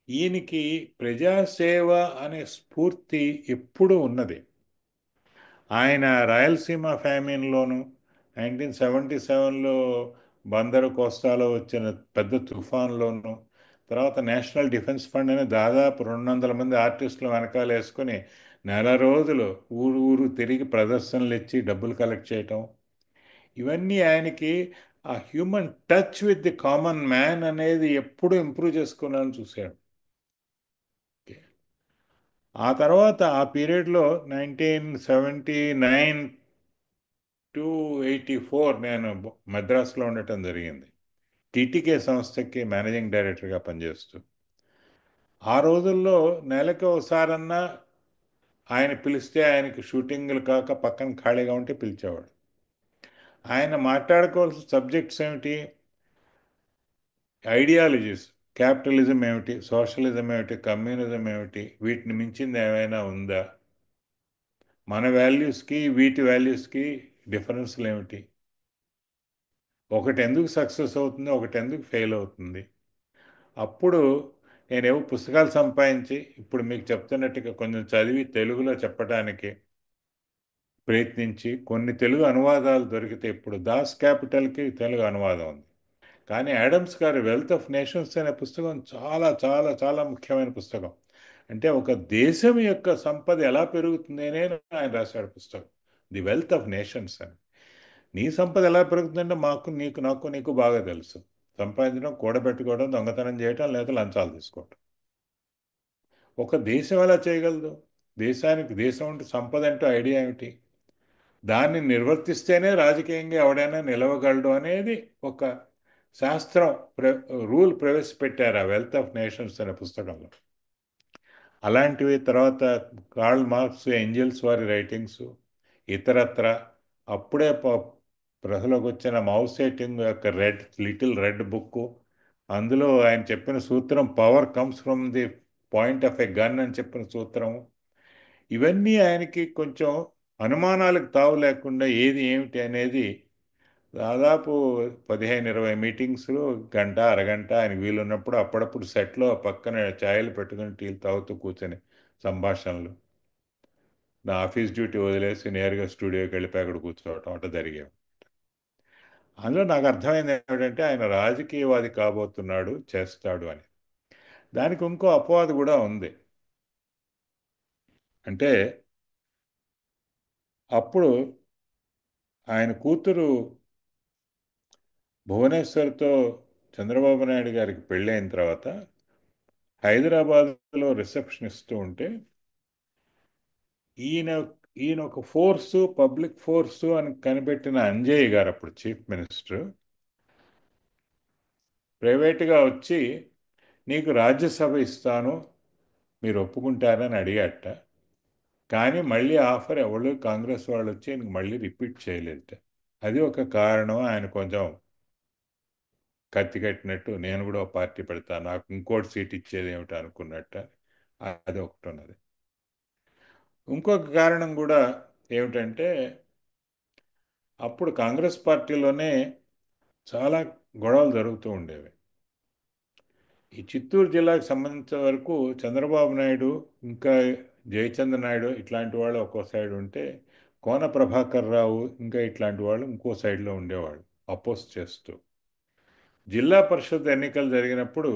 ఈయనకి ప్రజాసేవ అనే స్ఫూర్తి ఎప్పుడూ ఉన్నది. ఆయన రాయలసీమ ఫ్యామిన్లోను, 1977లో బందరు కోస్తాలో వచ్చిన పెద్ద తుఫాన్లోను, తర్వాత నేషనల్ డిఫెన్స్ ఫండ్ అని దాదాపు 200 మంది ఆర్టిస్టులు వెనకాల వేసుకొని నెల రోజులు ఊరు ఊరు తిరిగి ప్రదర్శనలు ఇచ్చి డబ్బులు కలెక్ట్ చేయటం, ఇవన్నీ ఆయనకి ఆ human touch with the common man అనేది ఎప్పుడు ఇంప్రూవ్ చేసుకున్నాను చూశాడు. ఆ తర్వాత ఆ పీరియడ్లో 1979-84 నేను మద్రాసులో ఉండటం జరిగింది. టీటీకే సంస్థకి మేనేజింగ్ డైరెక్టర్గా పనిచేస్తూ. ఆ రోజుల్లో నెలకు ఒకసారన్నా ఆయన పిలిస్తే, ఆయనకి షూటింగ్లు కాక పక్కన ఖాళీగా ఉంటే పిలిచేవాడు. ఆయన మాట్లాడుకోవాల్సిన సబ్జెక్ట్స్ ఏమిటి, ఐడియాలజీస్, క్యాపిటలిజం ఏమిటి, సోషలిజం ఏమిటి, కమ్యూనిజం ఏమిటి, వీటిని మించింది ఏమైనా ఉందా, మన వాల్యూస్కి వీటి వాల్యూస్కి డిఫరెన్స్లు ఏమిటి, ఒకటి ఎందుకు సక్సెస్ అవుతుంది, ఒకటి ఎందుకు ఫెయిల్ అవుతుంది. అప్పుడు నేనేవో పుస్తకాలు సంపాదించి ఇప్పుడు మీకు చెప్తున్నట్టుగా కొంచెం చదివి తెలుగులో చెప్పడానికి ప్రయత్నించి, కొన్ని తెలుగు అనువాదాలు దొరికితే, ఇప్పుడు దాస్ క్యాపిటల్కి తెలుగు అనువాదం ఉంది. కానీ యాడమ్స్ గారి వెల్త్ ఆఫ్ నేషన్స్ అనే పుస్తకం చాలా చాలా చాలా ముఖ్యమైన పుస్తకం. అంటే ఒక దేశం యొక్క సంపద ఎలా పెరుగుతుంది అనేది ఆయన రాశాడు పుస్తకం, ది వెల్త్ ఆఫ్ నేషన్స్ అని. నీ సంపద ఎలా పెరుగుతుందంటే మాకు, నీకు, నాకు, నీకు బాగా తెలుసు. సంపాదించడం, కూడబెట్టుకోవడం, దొంగతనం చేయటం, లేదా లంచాలు తీసుకోవటం. ఒక దేశం ఎలా చేయగలదు? దేశానికి, దేశం అంటే సంపద అంటే ఐడియా ఏమిటి, దాన్ని నిర్వర్తిస్తేనే రాజకీయంగా ఎవడైనా నిలవగలడు అనేది ఒక శాస్త్రం, రూల్ ప్రవేశపెట్టారు ఆ వెల్త్ ఆఫ్ నేషన్స్ అనే పుస్తకంలో. అలాంటివి తర్వాత కార్ల్ మార్క్స్, ఏంజల్స్ వారి రైటింగ్స్, ఇతరత్ర. అప్పుడే ప్రజలోకి వచ్చిన మౌ సేటింగ్ యొక్క లిటిల్ రెడ్ బుక్, అందులో ఆయన చెప్పిన సూత్రం power comes from the point of a gun అని చెప్పిన సూత్రం, ఇవన్నీ ఆయనకి కొంచెం అనుమానాలకు తావు లేకుండా ఏది ఏమిటి అనేది దాదాపు 15-20 మీటింగ్స్లు, గంట అరగంట ఆయనకు వీలున్నప్పుడు అప్పుడప్పుడు సెట్లో పక్కన ఛాయలు పెట్టుకుని టీలు తాగుతూ కూర్చొని సంభాషణలు. నా ఆఫీస్ డ్యూటీ వదిలేసి నేరుగా స్టూడియోకి వెళ్ళిపోయి అక్కడ కూర్చోవటం అట్లా జరిగేవి. అందులో నాకు అర్థమైంది ఏమిటంటే ఆయన రాజకీయవాది కాబోతున్నాడు, చేస్తాడు అని. దానికి ఇంకో అపవాదు కూడా ఉంది. అంటే అప్పుడు ఆయన కూతురు భువనేశ్వర్తో చంద్రబాబు నాయుడు గారికి పెళ్ళైన తర్వాత హైదరాబాద్లో రిసెప్షన్ ఇస్తూ ఉంటే ఈయన ఈయన ఒక ఫోర్సు, పబ్లిక్ ఫోర్సు అని కనిపెట్టిన అంజయ్య గారు, అప్పుడు చీఫ్ మినిస్టర్, ప్రైవేటుగా వచ్చి నీకు రాజ్యసభ ఇస్తాను, మీరు ఒప్పుకుంటారని అడిగాట. కానీ మళ్ళీ ఆఫర్ ఎవరు కాంగ్రెస్ వాళ్ళు వచ్చి ఆయనకు మళ్ళీ రిపీట్ చేయలేదట. అది ఒక కారణం. ఆయన కొంచెం కత్తి కట్టినట్టు నేను కూడా ఒక పార్టీ పెడతాను, నాకు ఇంకోటి సీట్ ఇచ్చేది ఏమిటి అనుకున్నట్ట. అది ఒకటి ఉన్నది. ఇంకొక కారణం కూడా ఏమిటంటే అప్పుడు కాంగ్రెస్ పార్టీలోనే చాలా గొడవలు జరుగుతూ ఉండేవి. ఈ చిత్తూరు జిల్లాకు సంబంధించిన వరకు చంద్రబాబు నాయుడు ఇంకా జయచంద్ర నాయుడు ఇట్లాంటి వాళ్ళు ఒక్కో సైడ్ ఉంటే, కోన ప్రభాకర్ రావు ఇంకా ఇట్లాంటి వాళ్ళు ఇంకో సైడ్లో ఉండేవాళ్ళు అపోజ్ చేస్తూ. జిల్లా పరిషత్ ఎన్నికలు జరిగినప్పుడు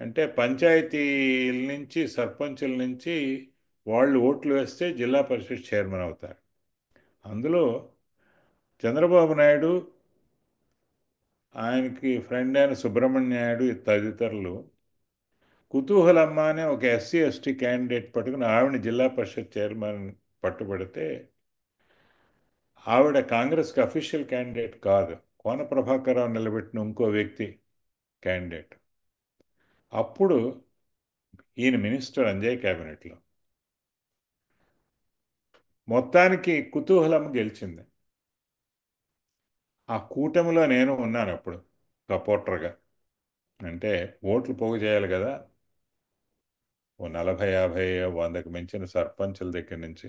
అంటే పంచాయతీల నుంచి, సర్పంచుల నుంచి వాళ్ళు ఓట్లు వేస్తే జిల్లా పరిషత్ చైర్మన్ అవుతారు. అందులో చంద్రబాబు నాయుడు, ఆయనకి ఫ్రెండ్ అయిన సుబ్రహ్మణ్య నాయుడు తదితరులు కుతూహలమ్మ అనే ఒక ఎస్సీ ఎస్టీ క్యాండిడేట్ పట్టుకుని ఆవిడ జిల్లా పరిషత్ చైర్మన్ పట్టుబడితే, ఆవిడ కాంగ్రెస్కి అఫీషియల్ క్యాండిడేట్ కాదు, కోన ప్రభాకరరావు నిలబెట్టిన ఇంకో వ్యక్తి క్యాండిడేట్. అప్పుడు ఈయన మినిస్టర్ అంజయ్ క్యాబినెట్లో. మొత్తానికి కుతూహలం గెలిచింది. ఆ కూటమిలో నేను ఉన్నాను అప్పుడు సపోర్టర్గా. అంటే ఓట్లు పోగు చేయాలి కదా, ఓ 40-50 100కు మించిన సర్పంచుల దగ్గర నుంచి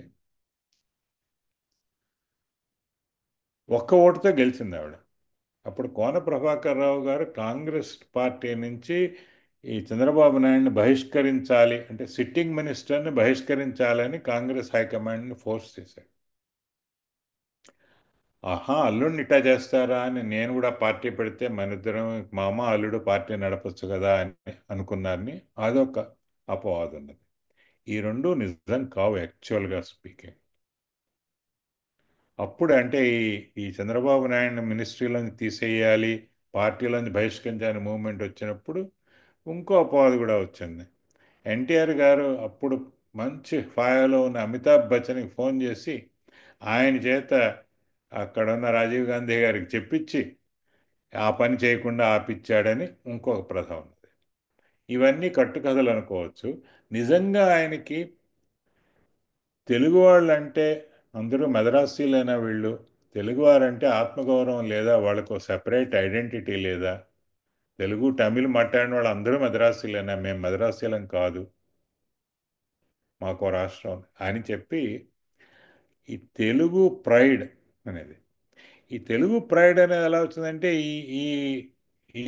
ఒక్క ఓటుతో గెలిచింది ఆవిడ. అప్పుడు కోన ప్రభాకర్ రావు గారు కాంగ్రెస్ పార్టీ నుంచి ఈ చంద్రబాబు నాయుడిని బహిష్కరించాలి అంటే సిట్టింగ్ మినిస్టర్ని బహిష్కరించాలని కాంగ్రెస్ హైకమాండ్ని ఫోర్స్ చేశాడు. ఆహా, అల్లుడిని ఇట్టా చేస్తారా అని నేను కూడా పార్టీ పెడితే మన ఇద్దరం మా అమ్మ అల్లుడు పార్టీ నడపచ్చు కదా అని అనుకున్నారని అదొక అపవాదం ఉన్నది. ఈ రెండు నిజం కావు యాక్చువల్గా స్పీకింగ్. అప్పుడు అంటే ఈ చంద్రబాబు నాయుడు మినిస్ట్రీలోంచి తీసేయాలి, పార్టీలోంచి బహిష్కరించాలని మూవ్మెంట్ వచ్చినప్పుడు ఇంకో అపవాదు కూడా వచ్చింది. ఎన్టీఆర్ గారు అప్పుడు మంచి ఫాయాలో ఉన్న అమితాబ్ బచ్చన్కి ఫోన్ చేసి ఆయన చేత అక్కడ ఉన్న రాజీవ్ గాంధీ గారికి చెప్పించి ఆ పని చేయకుండా ఆపిచ్చాడని ఇంకొక ప్రథ ఉన్నది. ఇవన్నీ కట్టుకథలు అనుకోవచ్చు. నిజంగా ఆయనకి తెలుగు వాళ్ళంటే అందరూ మద్రాసీలైన వీళ్ళు, తెలుగువారంటే ఆత్మగౌరవం లేదా, వాళ్ళకు సెపరేట్ ఐడెంటిటీ లేదా, తెలుగు తమిళ్ మాట్లాడిన వాళ్ళు అందరూ మద్రాసీలేనా, మేము మద్రాసీలం కాదు, మాకు రాష్ట్రం అని చెప్పి ఈ తెలుగు ప్రైడ్ అనేది, ఈ తెలుగు ప్రైడ్ అనేది ఎలా వచ్చిందంటే ఈ ఈ ఈ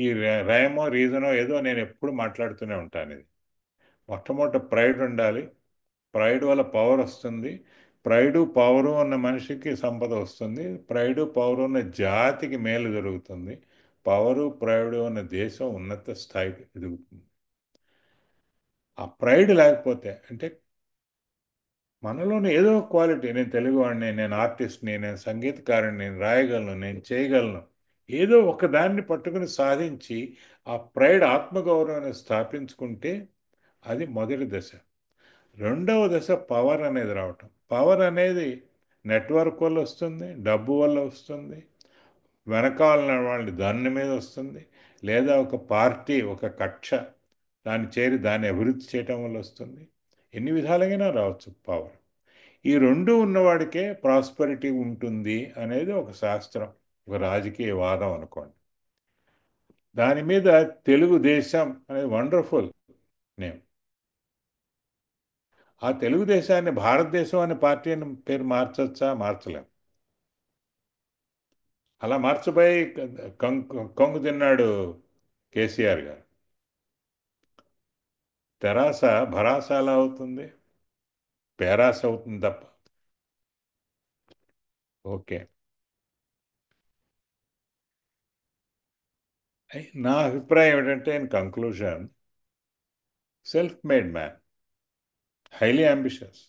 ఈ రైమో రీజనో ఏదో నేను ఎప్పుడు మాట్లాడుతూనే ఉంటాను. ఇది మొట్టమొదటి ప్రైడ్ ఉండాలి. ప్రైడ్ వల్ల పవర్ వస్తుంది. ప్రైడు పవరు ఉన్న మనిషికి సంపద వస్తుంది. ప్రైడు పవరు ఉన్న జాతికి మేలు జరుగుతుంది. పవరు ప్రైడు ఉన్న దేశం ఉన్నత స్థాయికి ఎదుగుతుంది. ఆ ప్రైడ్ లేకపోతే అంటే మనలోని ఏదో క్వాలిటీ, నేను తెలుగువాడిని, నేను ఆర్టిస్ట్ని, నేను సంగీతకారుని, నేను రాయగలను, నేను చేయగలను, ఏదో ఒక దాన్ని పట్టుకుని సాధించి ఆ ప్రైడ్ ఆత్మగౌరవాన్ని స్థాపించుకుంటే అది మొదటి దశ. రెండవ దశ పవర్ అనేది రావటం. పవర్ అనేది నెట్వర్క్ వల్ల వస్తుంది, డబ్బు వల్ల వస్తుంది, వెనకాల వాళ్ళ దాని మీద వస్తుంది, లేదా ఒక పార్టీ ఒక కక్ష దాన్ని చేరి దాన్ని అభివృద్ధి చేయటం వల్ల వస్తుంది. ఎన్ని విధాలుగానే రావచ్చు పవర్. ఈ రెండు ఉన్నవాడికే ప్రాస్పరిటీ ఉంటుంది అనేది ఒక శాస్త్రం, ఒక రాజకీయ వాదం అనుకోండి. దాని మీద తెలుగుదేశం అనేది వండర్ఫుల్ నేమ్. ఆ తెలుగుదేశాన్ని భారతదేశం అనే పార్టీ పేరు మార్చొచ్చా? మార్చలేం. అలా మార్చబోయి కొంగు తిన్నాడు కేసీఆర్ గారు. తెరాస భరాస ఎలా అవుతుంది? పేరాస అవుతుంది తప్ప. ఓకే. నా అభిప్రాయం ఏమిటంటే, in conclusion, self made man, highly ambitious.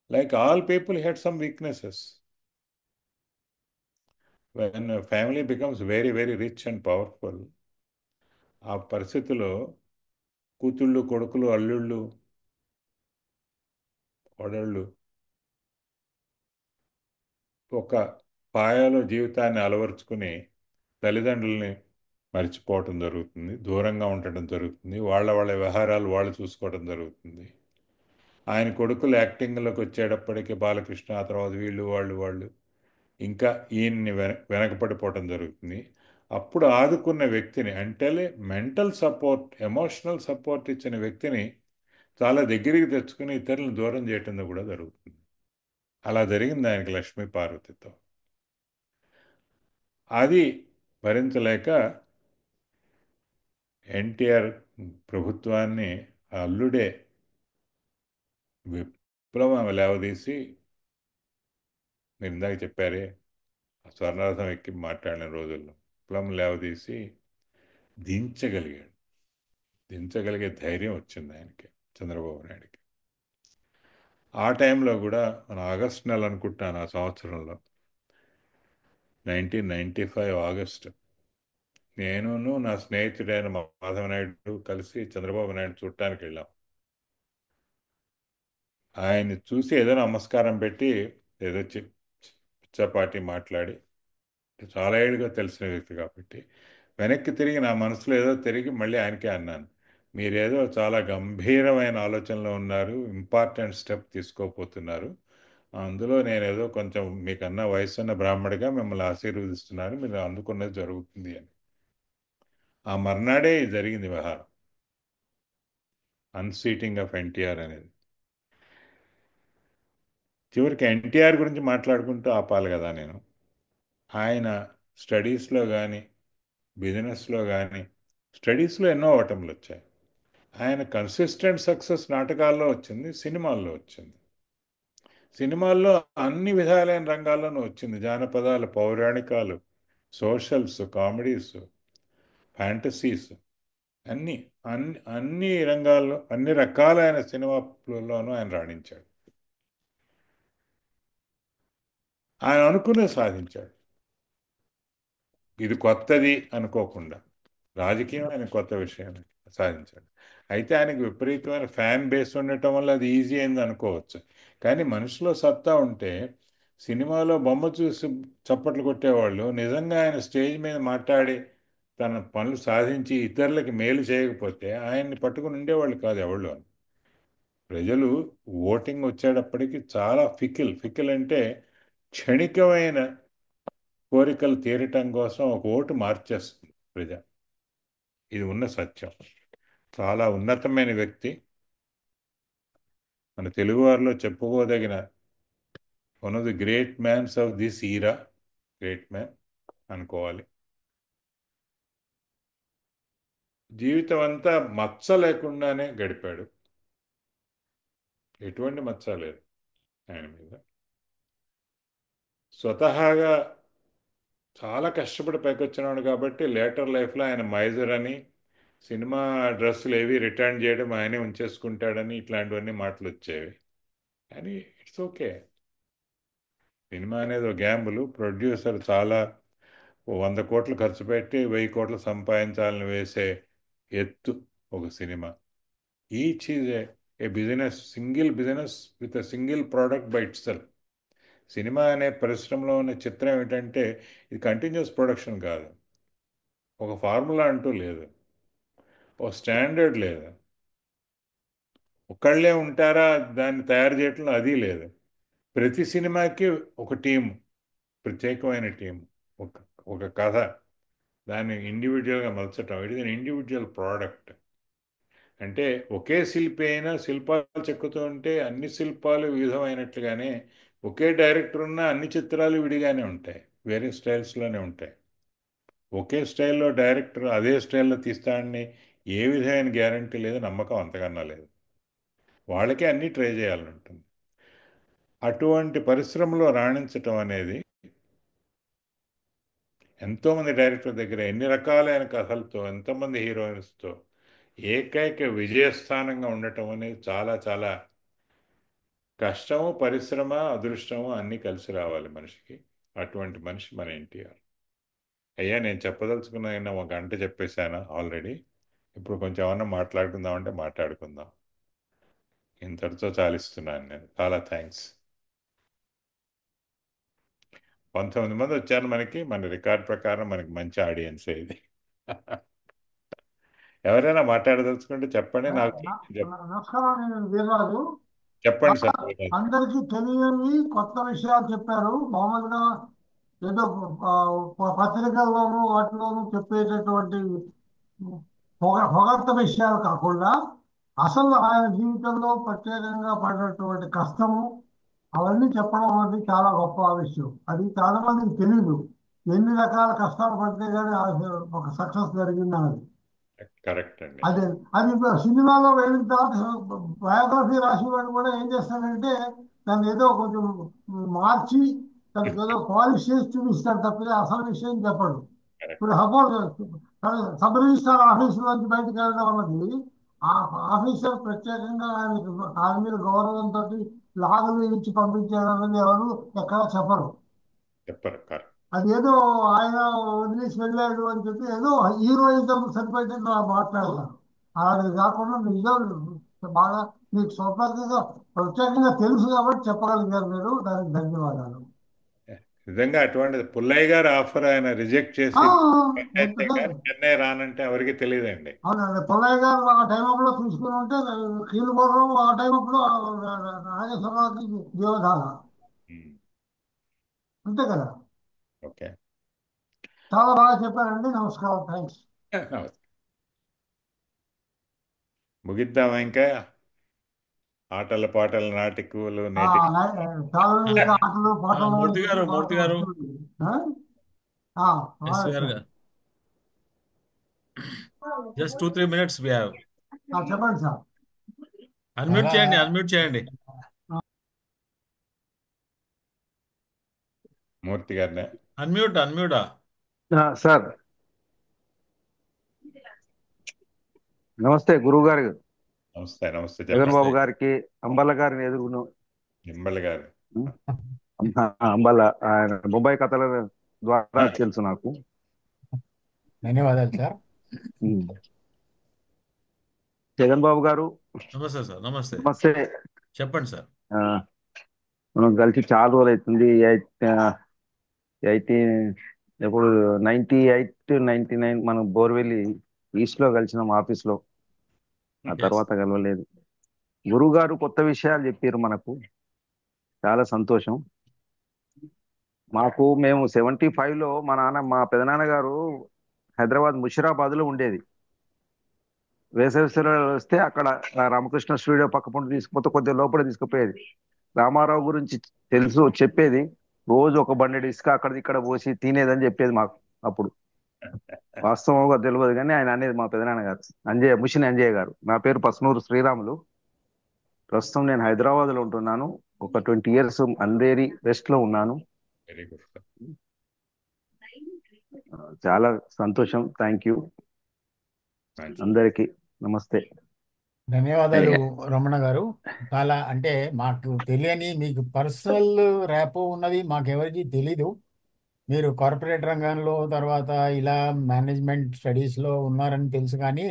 Like all people, he had some weaknesses. When a family becomes very, very rich and powerful, ఆ పరిస్థితిలో కూతుళ్ళు, కొడుకులు, అల్లుళ్ళు, కోడళ్ళు ఒక పాయలో జీవితాన్ని అలవరుచుకుని తల్లిదండ్రుల్ని మర్చిపోవటం జరుగుతుంది, దూరంగా ఉండటం జరుగుతుంది, వాళ్ళ వాళ్ళ వ్యవహారాలు వాళ్ళు చూసుకోవడం జరుగుతుంది. ఆయన కొడుకులు యాక్టింగ్లోకి వచ్చేటప్పటికి బాలకృష్ణ, ఆ తర్వాత వీళ్ళు వాళ్ళు ఇంకా ఈయన్ని వెనకపడిపోవటం జరుగుతుంది. అప్పుడు ఆదుకున్న వ్యక్తిని, అంటే మెంటల్ సపోర్ట్, ఎమోషనల్ సపోర్ట్ ఇచ్చిన వ్యక్తిని చాలా దగ్గరికి తెచ్చుకుని ఇతరులను దూరం చేయటం కూడా జరుగుతుంది. అలా జరిగింది ఆయనకి లక్ష్మీ పార్వతితో. అది భరించలేక ఎన్టీఆర్ ప్రభుత్వాన్ని ఆ అల్లుడే విప్లవం లేవదీసి, మీరు ఇందాక చెప్పారే స్వర్ణరథం ఎక్కి మాట్లాడిన రోజుల్లో విప్లవం లేవదీసి దించగలిగాడు. దించగలిగే ధైర్యం వచ్చింది ఆయనకి, చంద్రబాబు నాయుడికి. ఆ టైంలో కూడా మన ఆగస్ట్ నెల అనుకుంటాను, ఆ సంవత్సరంలో 1995 ఆగస్టు, నేనును నా స్నేహితుడైన మాధవ నాయుడు కలిసి చంద్రబాబు నాయుడు చూడటానికి వెళ్ళాం. ఆయన్ని చూసి ఏదో నమస్కారం పెట్టి ఏదో పిచ్చాపాటి మాట్లాడి, చాలా ఏళ్ళుగా తెలిసిన వ్యక్తి కాబట్టి వెనక్కి తిరిగి నా మనసులో ఏదో తిరిగి మళ్ళీ ఆయనకే అన్నాను, మీరేదో చాలా గంభీరమైన ఆలోచనలో ఉన్నారు, ఇంపార్టెంట్ స్టెప్ తీసుకోపోతున్నారు, అందులో నేను ఏదో కొంచెం మీకన్నా వయసున్న బ్రాహ్మడిగా మిమ్మల్ని ఆశీర్వదిస్తున్నారు, మీరు అందుకున్నది జరుగుతుంది అని. ఆ మర్నాడే ఇది జరిగింది వ్యవహారం, అన్సీటింగ్ ఆఫ్ ఎన్టీఆర్ అనేది. చివరికి ఎన్టీఆర్ గురించి మాట్లాడుకుంటూ ఆపాలి కదా నేను. ఆయన స్టడీస్లో కానీ, బిజినెస్లో కానీ, స్టడీస్లో ఎన్నో ఓటములు వచ్చాయి. ఆయన కన్సిస్టెంట్ సక్సెస్ నాటకాల్లో వచ్చింది, సినిమాల్లో వచ్చింది. సినిమాల్లో అన్ని విధాలైన రంగాల్లోనూ వచ్చింది. జానపదాలు, పౌరాణికాలు, సోషల్స్, కామెడీస్, ఫ్యాంటసీస్, అన్ని అన్ని అన్ని రంగాల్లో, అన్ని రకాలైన సినిమాల్లోనూ ఆయన రాణించాడు. ఆయన అనుకునే సాధించాడు. ఇది కొత్తది అనుకోకుండా, రాజకీయం ఆయన కొత్త విషయం సాధించాడు. అయితే ఆయనకు విపరీతమైన ఫ్యాన్ బేస్ ఉండటం వల్ల అది ఈజీ అయింది అనుకోవచ్చు. కానీ మనిషిలో సత్తా ఉంటే, సినిమాలో బొమ్మ చూసి చప్పట్లు కొట్టేవాళ్ళు నిజంగా ఆయన స్టేజ్ మీద మాట్లాడి తన పనులు సాధించి ఇతరులకి మేలు చేయకపోతే ఆయన్ని పట్టుకుని ఉండేవాళ్ళు కాదు ఎవళ్ళు. ప్రజలు ఓటింగ్ వచ్చేటప్పటికి చాలా ఫికిల్ అంటే క్షణికమైన కోరికలు తీరటం కోసం ఒక ఓటు మార్చేస్తుంది ప్రజ. ఇది ఉన్న సత్యం. చాలా ఉన్నతమైన వ్యక్తి, మన తెలుగువారిలో చెప్పుకోదగిన one of the great mans of this era, great man అనుకోవాలి. జీవితం అంతా మచ్చ లేకుండానే గడిపాడు, ఎటువంటి మచ్చ లేదు ఆయన మీద. స్వతహాగా చాలా కష్టపడి పైకొచ్చినాడు కాబట్టి లేటర్ లైఫ్లో ఆయన మైజర్ అని, సినిమా డ్రెస్సులు ఏవి రిటర్న్ చేయడం ఆయనే ఉంచేసుకుంటాడని, ఇట్లాంటివన్నీ మాటలు వచ్చేవి. కానీ ఇట్స్ ఓకే. సినిమా అనేది ఒక గ్యాంబుల్. ప్రొడ్యూసర్ చాలా 100 కోట్లు ఖర్చు పెట్టి 1000 కోట్లు సంపాదించాలని వేసే ఎత్తు ఒక cinema. Each is a business, single business with a single product by it self. Cinema అనే పరిశ్రమలో ఉన్న చిత్రం ఏంటంటే, ఇది కంటిన్యూస్ ప్రొడక్షన్ కాదు, ఒక ఫార్ములా అంటూ లేదు, ఒక స్టాండర్డ్ లేదు, ఒకళ్ళే ఉంటారా దాన్ని తయారు చేయటంలో, అది లేదు. ప్రతి సినిమాకి ఒక టీము, ప్రత్యేకమైన టీము, ఒక ఒక కథ, దాన్ని ఇండివిజువల్గా మలచటం. It is an individual product. అంటే ఒకే శిల్పి అయినా శిల్పాలు చెక్కుతూ ఉంటే అన్ని శిల్పాలు వివిధమైనట్లుగానే ఒకే డైరెక్టర్ ఉన్న అన్ని చిత్రాలు విడిగానే ఉంటాయి, వేరే స్టైల్స్లోనే ఉంటాయి. ఒకే స్టైల్లో డైరెక్టర్ అదే స్టైల్లో తీస్తాడని ఏ విధమైన గ్యారంటీ లేదు, నమ్మకం అంతకన్నా లేదు. వాళ్ళకే అన్నీ ట్రై చేయాలని ఉంటుంది. అటువంటి పరిశ్రమలో రాణించటం అనేది ఎంతోమంది డైరెక్టర్ దగ్గర ఎన్ని రకాలైన కథలతో ఎంతోమంది హీరోయిన్స్తో ఏకైక విజయస్థానంగా ఉండటం అనేది చాలా చాలా కష్టము, పరిశ్రమ, అదృష్టము అన్నీ కలిసి రావాలి మనిషికి. అటువంటి మనిషి మన ఎన్టీఆర్. అయ్యా, నేను చెప్పదలుచుకున్న ఒక గంట చెప్పేశాను ఆల్రెడీ. ఇప్పుడు కొంచెం ఏమన్నా మాట్లాడుకుందామంటే మాట్లాడుకుందాం. ఇంతటితో చాలిస్తున్నాను నేను. చాలా థ్యాంక్స్. 19 మంది వచ్చారు మనకి. మన రికార్డ్ ప్రకారం మనకి మంచి ఆడియన్స్ ఇది. ఎవరైనా మాట్లాడదలుచుకుంటే చెప్పండి. నాకు నమస్కారం, నేను వీర్రాజు. చెప్పండి సార్. అందరికీ తెలియని కొత్త విషయాలు చెప్పారు. మామూలుగా ఏదో పత్రికల్లోనూ వాటిలోనూ చెప్పేటటువంటి పొగడ్త విషయాలు కాకుండా అసలు ఆయన జీవితంలో ప్రత్యేకంగా పడినటువంటి కష్టము అవన్నీ చెప్పడం అనేది చాలా గొప్ప విషయం. అది చాలా మందికి తెలియదు. ఎన్ని రకాల కష్టాలు పడితే కానీ ఒక సక్సెస్ జరిగింది అన్నది. కరెక్ట్ అండి. అదే అది సినిమాలో వెళ్ళిన తర్వాత బయోగ్రఫీ రాసేవాడు కూడా ఏం చేస్తాడంటే దాన్ని ఏదో కొంచెం మార్చి దానికి ఏదో పాలిష్ చేసి చూపిస్తాడు తప్పితే అసలు విషయం చెప్పడు. ఇప్పుడు సపోజ్ సబ్ రిజిస్ట్రార్ ఆఫీస్ నుంచి బయటకు వెళ్ళడం అన్నది ఆ ఆఫీసర్ ప్రత్యేకంగా ఆయనకి ఆయన మీద గౌరవంతో లాగులు ఇచ్చి పంపించారన్నది ఎవరు ఎక్కడ చెప్పరు. చెప్పరు. అది ఏదో ఆయన వదిలేసి వెళ్ళాడు అని చెప్పి ఏదో హీరోయిజం సరిపోయేట్టు మాట్లాడతారు. అలాంటిది కాకుండా నిజం బాగా మీకు స్వతంత్రంగా ప్రత్యేకంగా తెలుసు కాబట్టి చెప్పగలిగారు మీరు. దానికి ధన్యవాదాలు. నిజంగా అటువంటిది పుల్లయ్య గారు ఆఫర్ ఆయన రిజెక్ట్ చేసి చెన్నై రానంటే ఎవరికి తెలియదండి. అవునండి, పుల్లయ్య గారు ఆ టైం అప్పుడు తీసుకుని ఉంటే కీలుబోర్రం ఆ టైం అప్పుడు నాగేశ్వరరావుకి జీవధార అంతే కదా. ఓకే, చాలా బాగా చెప్పారండి. నమస్కారం, థ్యాంక్స్. ముగిద్దామా ఇంకా? ఆటల పాటలు నాటికలు చాలా ఆటలు పాటలు మూర్తి గారు జస్ట్ 2-3 minutes we have. చెప్పండి సార్. అన్మ్యూట్ చేయండి. మూర్తి గారినే అన్మ్యూటా సార్. నమస్తే గురువు గారు. నమస్తే. జగన్ బాబు గారికి, అంబల గారిని ఎదుగును. నిమ్మల్ గారు, అంబల ఆయన బొంబాయి కథల ద్వారా తెలుసు నాకు. ధన్యవాదాలు సార్. జగన్ బాబు గారు నమస్తే సార్. నమస్తే. చెప్పండి సార్. మనం కలిసి చాలా రోజులు అవుతుంది. ఎప్పుడు 98, 99 మనం బోర్వెల్లి ఈస్ట్ లో కలిసినాం ఆఫీస్ లో. ఆ తర్వాత కలవలేదు. గురువు గారు కొత్త విషయాలు చెప్పారు మనకు, చాలా సంతోషం. మేము 75 లో మా పెదనాన్న గారు హైదరాబాద్ ముషిరాబాద్ లో ఉండేది. వేసవి సెలవులు వస్తే అక్కడ రామకృష్ణ స్టూడియో పక్క పండు తీసుకుపోతే కొద్దిగా లోపల తీసుకుపోయేది. రామారావు గురించి తెలుసు చెప్పేది. రోజు ఒక బండి ఇసుక అక్కడిది ఇక్కడ పోసి తినేదని చెప్పేది మాకు. అప్పుడు వాస్తవంగా తెలియదు కానీ ఆయన అనేది మా పెదనాన్న గారు ముషిని అంజయ్య గారు. నా పేరు పస్నూరు శ్రీరాములు. ప్రస్తుతం నేను హైదరాబాద్ లో ఉంటున్నాను. ఒక 20 years అంధేరి వెస్ట్ లో ఉన్నాను. చాలా సంతోషం. థ్యాంక్ యూ అందరికి. నమస్తే. ధన్యవాదాలు రమణ గారు. చాలా అంటే మాకు తెలియని మీకు పర్సనల్ ర్యాపో ఉన్నది మాకెవరికి తెలీదు. మీరు కార్పొరేట్ రంగంలో తర్వాత ఇలా మేనేజ్మెంట్ స్టడీస్లో ఉన్నారని తెలుసు, కానీ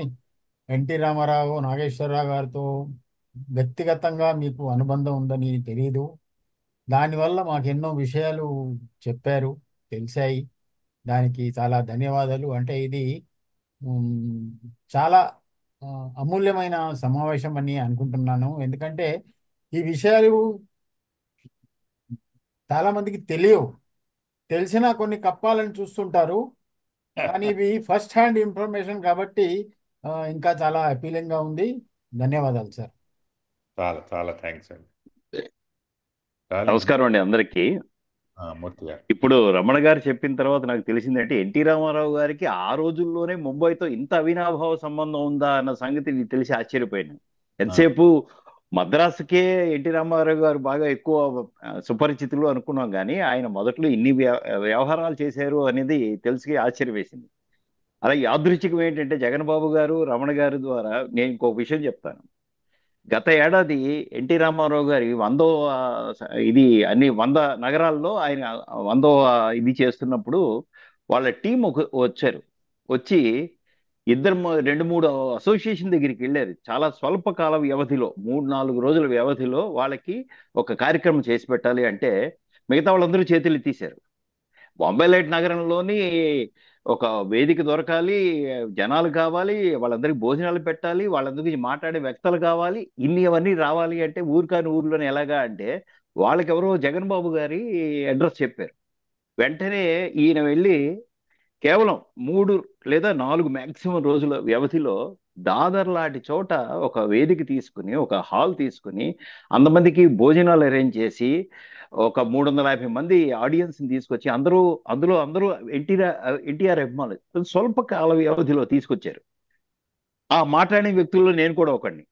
ఎన్టీ రామారావు, నాగేశ్వరరావు గారితో వ్యక్తిగతంగా మీకు అనుబంధం ఉందని తెలియదు. దానివల్ల మాకు ఎన్నో విషయాలు చెప్పారు, తెలిసాయి. దానికి చాలా ధన్యవాదాలు. అంటే ఇది చాలా అమూల్యమైన సమావేశం అని అనుకుంటున్నాను. ఎందుకంటే ఈ విషయాలు చాలా మందికి తెలియవు. తెలిసినా కొన్ని కప్పాలని చూస్తుంటారు, కానీ ఇవి ఫస్ట్ హ్యాండ్ ఇన్ఫర్మేషన్ కాబట్టి ఇంకా చాలా అపీలింగ్గా ఉంది. ధన్యవాదాలు సార్. చాలా చాలా థ్యాంక్స్ అండి. కాలింగ్ నమస్కారం అండి అందరికీ. మూర్తి గారు. ఇప్పుడు రమణ గారు చెప్పిన తర్వాత నాకు తెలిసిందంటే ఎన్టీ రామారావు గారికి ఆ రోజుల్లోనే ముంబైతో ఇంత అవినాభావ సంబంధం ఉందా అన్న సంగతి నీకు తెలిసి ఆశ్చర్యపోయాను. ఎంతసేపు మద్రాసుకే ఎన్టీ రామారావు గారు బాగా ఎక్కువ సుపరిచితులు అనుకున్నాం, కానీ ఆయన మొదట్లో ఇన్ని వ్యవహారాలు చేశారు అనేది తెలిసి ఆశ్చర్యం వేసింది. అలా యాదృచ్ఛికం ఏంటంటే జగన్ బాబు గారు రమణ గారి ద్వారా నేను ఇంకో విషయం చెప్తాను. గత ఏడాది ఎన్టీ రామారావు గారి 100వ ఇది అన్ని 100 నగరాల్లో ఆయన 100వ ఇది చేస్తున్నప్పుడు వాళ్ళ టీం వచ్చారు. వచ్చి రెండు మూడు అసోసియేషన్ దగ్గరికి వెళ్ళారు. చాలా స్వల్ప కాల వ్యవధిలో 3-4 రోజుల వ్యవధిలో వాళ్ళకి ఒక కార్యక్రమం చేసి పెట్టాలి అంటే మిగతా వాళ్ళందరూ చేతులు తీశారు. బాంబే లైట్ నగరంలోని ఒక వేదిక దొరకాలి, జనాలు కావాలి, వాళ్ళందరికీ భోజనాలు పెట్టాలి, వాళ్ళందరికీ మాట్లాడే వ్యక్తులు కావాలి, అవన్నీ రావాలి అంటే ఊరికాని ఊర్లోనే ఎలాగా అంటే వాళ్ళకి ఎవరో జగన్ బాబు గారి అడ్రస్ చెప్పారు. వెంటనే ఈయన వెళ్ళి కేవలం 3 లేదా 4 మాక్సిమం రోజుల వ్యవధిలో దాదర్ లాంటి చోట ఒక వేదిక తీసుకుని, ఒక హాల్ తీసుకుని, అంతమందికి భోజనాలు అరేంజ్ చేసి ఒక 350 మంది ఆడియన్స్ ని తీసుకొచ్చి అందరూ ఎన్టీఆర్ అభిమానులు స్వల్ప కాల వ్యవధిలో తీసుకొచ్చారు. ఆ మాట్లాడిన వ్యక్తుల్లో నేను కూడా ఒకడిని.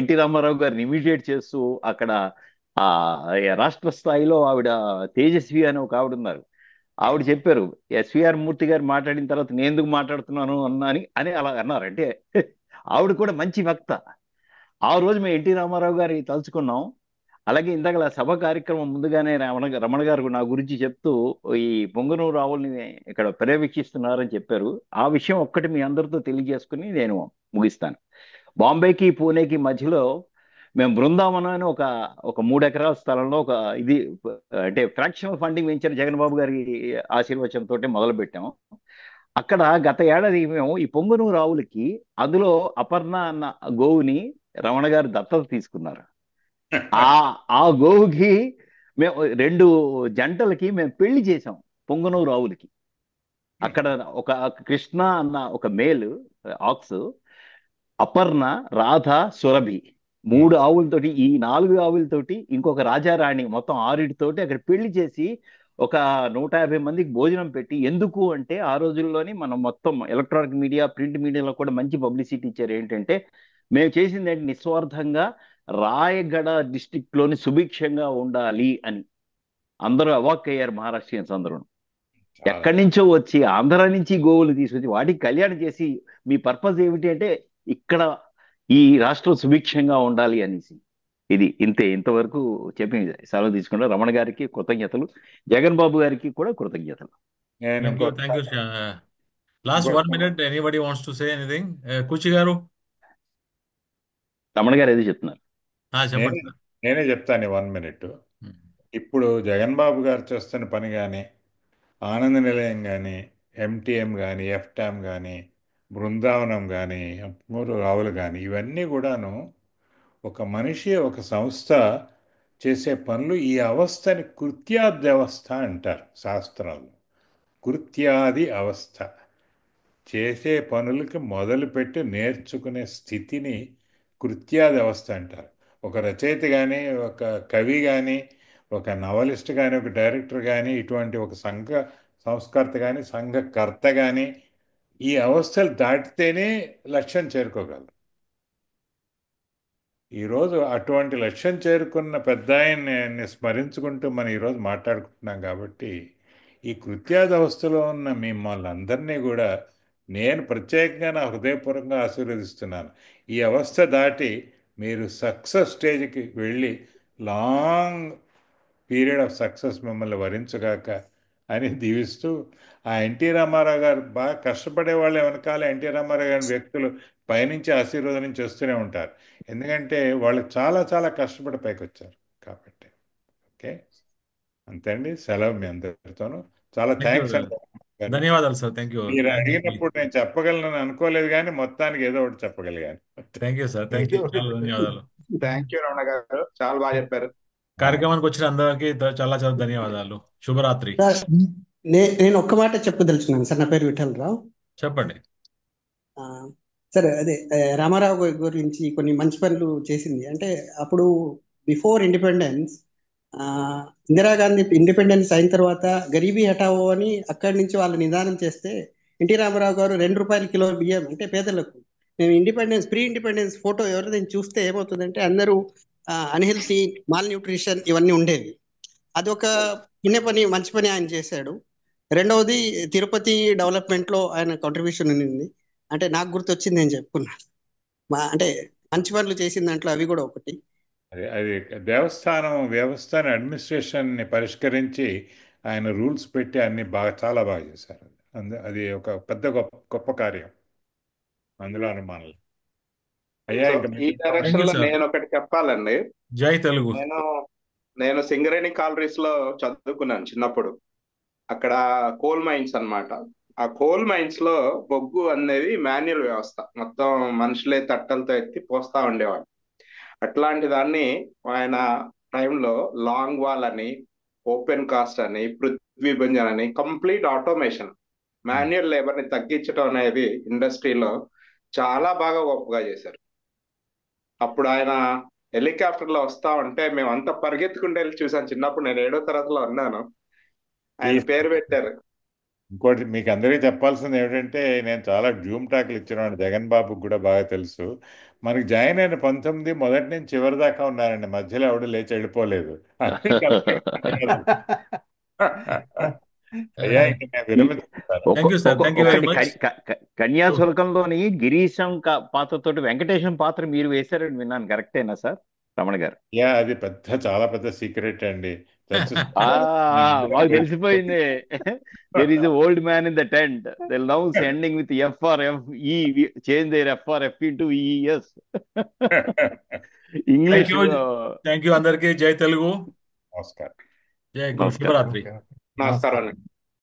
ఎన్టీ రామారావు గారిని ఇమిడియేట్ చేస్తూ అక్కడ ఆ రాష్ట్ర స్థాయిలో ఆవిడ తేజస్వి అని ఒక ఆవిడ ఉన్నారు. ఆవిడ చెప్పారు, ఎస్విఆర్ మూర్తి గారు మాట్లాడిన తర్వాత నేను ఎందుకు మాట్లాడుతున్నాను అని అలా అన్నారు. అంటే ఆవిడ కూడా మంచి వక్త. ఆ రోజు మేము ఎన్టీ రామారావు గారి తలుచుకున్నాం. అలాగే ఇందాక సభ కార్యక్రమం ముందుగానే రమణ గారు నా గురించి చెప్తూ ఈ పొంగనూరు రావుల్ని ఇక్కడ పర్యవేక్షిస్తున్నారని చెప్పారు. ఆ విషయం ఒక్కటి మీ అందరితో తెలియజేసుకుని నేను ముగిస్తాను. బాంబేకి పూణేకి మధ్యలో మేము బృందావనం అని ఒక 3 ఎకరాల స్థలంలో ఒక ఇది అంటే ఫ్రాక్షనల్ ఫండింగ్ వెంచర్ జగన్ బాబు గారి ఆశీర్వచనంతో మొదలు పెట్టాము. అక్కడ గత ఏడాది మేము ఈ పొంగనూరు ఆవులకి అందులో అపర్ణ అన్న గోవుని రమణ గారు దత్తత తీసుకున్నారు. ఆ గోవుకి మేము 2 జంటలకి మేము పెళ్లి చేసాం పొంగనూరు ఆవులకి. అక్కడ ఒక కృష్ణ అన్న ఒక మేల్ ఆక్స్, అపర్ణ, రాధ, సురభి 3 ఆవులతోటి, ఈ 4 ఆవులతోటి ఇంకొక రాజారాణి మొత్తం 6 అక్కడ పెళ్లి చేసి ఒక 150 మందికి భోజనం పెట్టి, ఎందుకు అంటే ఆ రోజుల్లోని మనం మొత్తం ఎలక్ట్రానిక్ మీడియా, ప్రింట్ మీడియాలో కూడా మంచి పబ్లిసిటీ ఇచ్చారు. ఏంటంటే మేము చేసింది ఏంటి, నిస్వార్థంగా రాయగడ డిస్టిక్ లోని సుభిక్షంగా ఉండాలి అని. అందరూ అవాక్ అయ్యారు మహారాష్ట్రియన్స్ అందరూ. ఎక్కడి నుంచో వచ్చి ఆంధ్ర నుంచి గోవులు తీసుకొచ్చి వాటికి కళ్యాణం చేసి మీ పర్పస్ ఏమిటి అంటే ఇక్కడ ఈ రాష్ట్రం సుభిక్షంగా ఉండాలి అనేసి. ఇది ఇంతవరకు చెప్పి సెలవు తీసుకుంటా. రమణ గారికి కృతజ్ఞతలు, జగన్ బాబు గారికి కూడా కృతజ్ఞతలు. Thank you. Last 1 minute, anybody wants to say anything? Kuchi గారు, రమణ గారు ఏదో చెప్తున్నారు. చెప్పండి సార్. నేనే చెప్తాను 1 minute. ఇప్పుడు జగన్ బాబు గారు చేస్తున్న పని కానీ, ఆనంద నిలయం కానీ, ఎంటీఎం కానీ, ఎఫ్టామ్ కానీ, బృందావనం కానీ, మూడు రావులు కానీ, ఇవన్నీ కూడాను ఒక మనిషి, ఒక సంస్థ చేసే పనులు. ఈ అవస్థని కృత్యాది అవస్థ అంటారు శాస్త్రాలు. కృత్యాది అవస్థ చేసే పనులకి మొదలుపెట్టి నేర్చుకునే స్థితిని కృత్యాది అవస్థ అంటారు. ఒక రచయిత కానీ, ఒక కవి కానీ, ఒక నవలిస్ట్ కానీ, ఒక డైరెక్టర్ కానీ, ఇటువంటి ఒక సంఘ సంస్కర్త కానీ, సంఘకర్త కానీ ఈ అవస్థలు దాటితేనే లక్ష్యం చేరుకోగలరు. ఈరోజు అటువంటి లక్ష్యం చేరుకున్న పెద్ద ఆయన్ని స్మరించుకుంటూ మనం ఈరోజు మాట్లాడుకుంటున్నాం. కాబట్టి ఈ కృత్యాది అవస్థలో ఉన్న మిమ్మల్ని అందరినీ కూడా నేను ప్రత్యేకంగా నా హృదయపూర్వకంగా ఆశీర్వదిస్తున్నాను. ఈ అవస్థ దాటి మీరు సక్సెస్ స్టేజ్కి వెళ్ళి లాంగ్ పీరియడ్ ఆఫ్ సక్సెస్ మిమ్మల్ని వరించగాక అని దీవిస్తూ, ఆ ఎన్టీ రామారావు గారు బాగా కష్టపడే వాళ్ళే వెనకాల ఎన్టీ రామారావు గారి వ్యక్తులు పైనుంచి ఆశీర్వాదం చేస్తూనే ఉంటారు. ఎందుకంటే వాళ్ళు చాలా చాలా కష్టపడి పైకి వచ్చారు కాబట్టి. ఓకే, అంతే అండి. సెలవు మీ అందరితోనూ. చాలా థ్యాంక్స్ అండి. ధన్యవాదాలు సార్. Thank you. మీరు అడిగినప్పుడు నేను చెప్పగలను అనుకోలేదు, కానీ మొత్తానికి ఏదో ఒకటి చెప్పగలిగాను. Thank you sir. Thank you. చాలా ధన్యవాదాలు. థ్యాంక్ యూ రమణ గారు, చాలా బాగా చెప్పారు. కార్యక్రమానికి వచ్చిన అందరికీ చాలా చాలా ధన్యవాదాలు. శుభరాత్రి. నేను ఒక్క మాట చెప్పదలుచున్నాను సార్. నా పేరు విఠలరావు. చెప్పండి సార్. అదే రామారావు గురించి కొన్ని మంచి పనులు చేసింది. అంటే అప్పుడు బిఫోర్ ఇండిపెండెన్స్ ఆ, ఇందిరాగాంధీ ఇండిపెండెన్స్ అయిన తర్వాత గరీబీ హఠావో అని అక్కడి నుంచి వాళ్ళు నిదానం చేస్తే ఎన్టీ రామారావు గారు 2 రూపాయల కిలో బియ్యం అంటే పేదలకు మేము ఇండిపెండెన్స్ ప్రీ ఇండిపెండెన్స్ ఫోటో ఎవరిదైనా చూస్తే ఏమవుతుందంటే అందరూ అన్హెల్తీ మాల్ న్యూట్రిషన్ ఇవన్నీ ఉండేవి. అదొక పుణ్య పని, మంచి పని ఆయన చేశాడు. రెండవది తిరుపతి డెవలప్మెంట్ లో ఆయన కాంట్రిబ్యూషన్ ఉంది. అంటే నాకు గుర్తొచ్చింది నేను చెప్పుకున్నా. అంటే మంచి పనులు చేసిన దాంట్లో అవి కూడా ఒకటి. అది దేవస్థానం వ్యవస్థని అడ్మినిస్ట్రేషన్ని పరిష్కరించి ఆయన రూల్స్ పెట్టి అన్ని చాలా బాగా చేశారు. అది ఒక పెద్ద గొప్ప గొప్ప కార్యం, అందులో అనుమానం లేదు. అయ్యా సో ఇంకా ఈ మీకు డైరెక్షన్ you, లో sir. నేను ఒకటి చెప్పాలండి. జై తెలుగు. నేను నేను సింగరేణి కాలరీస్ లో చదువుకున్నాను చిన్నప్పుడు. అక్కడ కోల్ మైన్స్ అన్నమాట. ఆ కోల్ మైన్స్ లో బొగ్గు అనేది మాన్యువల్ వ్యవస్థ, మొత్తం మనుషులే తట్టలతో ఎత్తి పోస్తా ఉండేవాడు. అట్లాంటి దాన్ని ఆయన టైంలో లాంగ్ వాల్ అని, ఓపెన్ కాస్ట్ అని, పృథ్వీ భంజన్ అని కంప్లీట్ ఆటోమేషన్, మాన్యువల్ లేబర్ ని తగ్గించడం అనేది ఇండస్ట్రీలో చాలా బాగా గొప్పగా చేశారు. అప్పుడు ఆయన హెలికాప్టర్ లో వస్తా ఉంటే మేమంతా పరిగెత్తుకుంటూ వెళ్ళి చూసాను. చిన్నప్పుడు నేను 7వ తరగతిలో ఉన్నాను. ఆయన పేరు పెట్టారు. ఇంకోటి మీకు అందరికీ చెప్పాల్సింది ఏమిటంటే, నేను చాలా జూమ్ టాక్లు ఇచ్చినాను, జగన్ బాబుకి కూడా బాగా తెలుసు. మనకి జాయిన్ అయిన 19 మొదటి నుంచి చివరి దాకా ఉన్నారండి, మధ్యలో ఎవడు లేచి వెళ్ళిపోలేదు. అన్నీ కలిపి అయ్యా ఇంక నేను విరమించుకుంటాను. Thank you, sir. Thank you very ఒకటి much. కన్యాశుల్కంలోని గిరీశం పాత్రతోటి వెంకటేశం పాత్ర మీరు వేశారని విన్నాను, కరెక్టేనా సార్ రమణ గారు? యా అది చాలా పెద్ద సీక్రెట్ అండి. మాకు తెలిసిపోయింది. There is old man in the tent, they now ending with F R F E change there F R F into ES English. Thank you అందరికీ. జై తెలుగు. నమస్కారం. జై గురు. శుభరాత్రి. నమస్కారం అండి.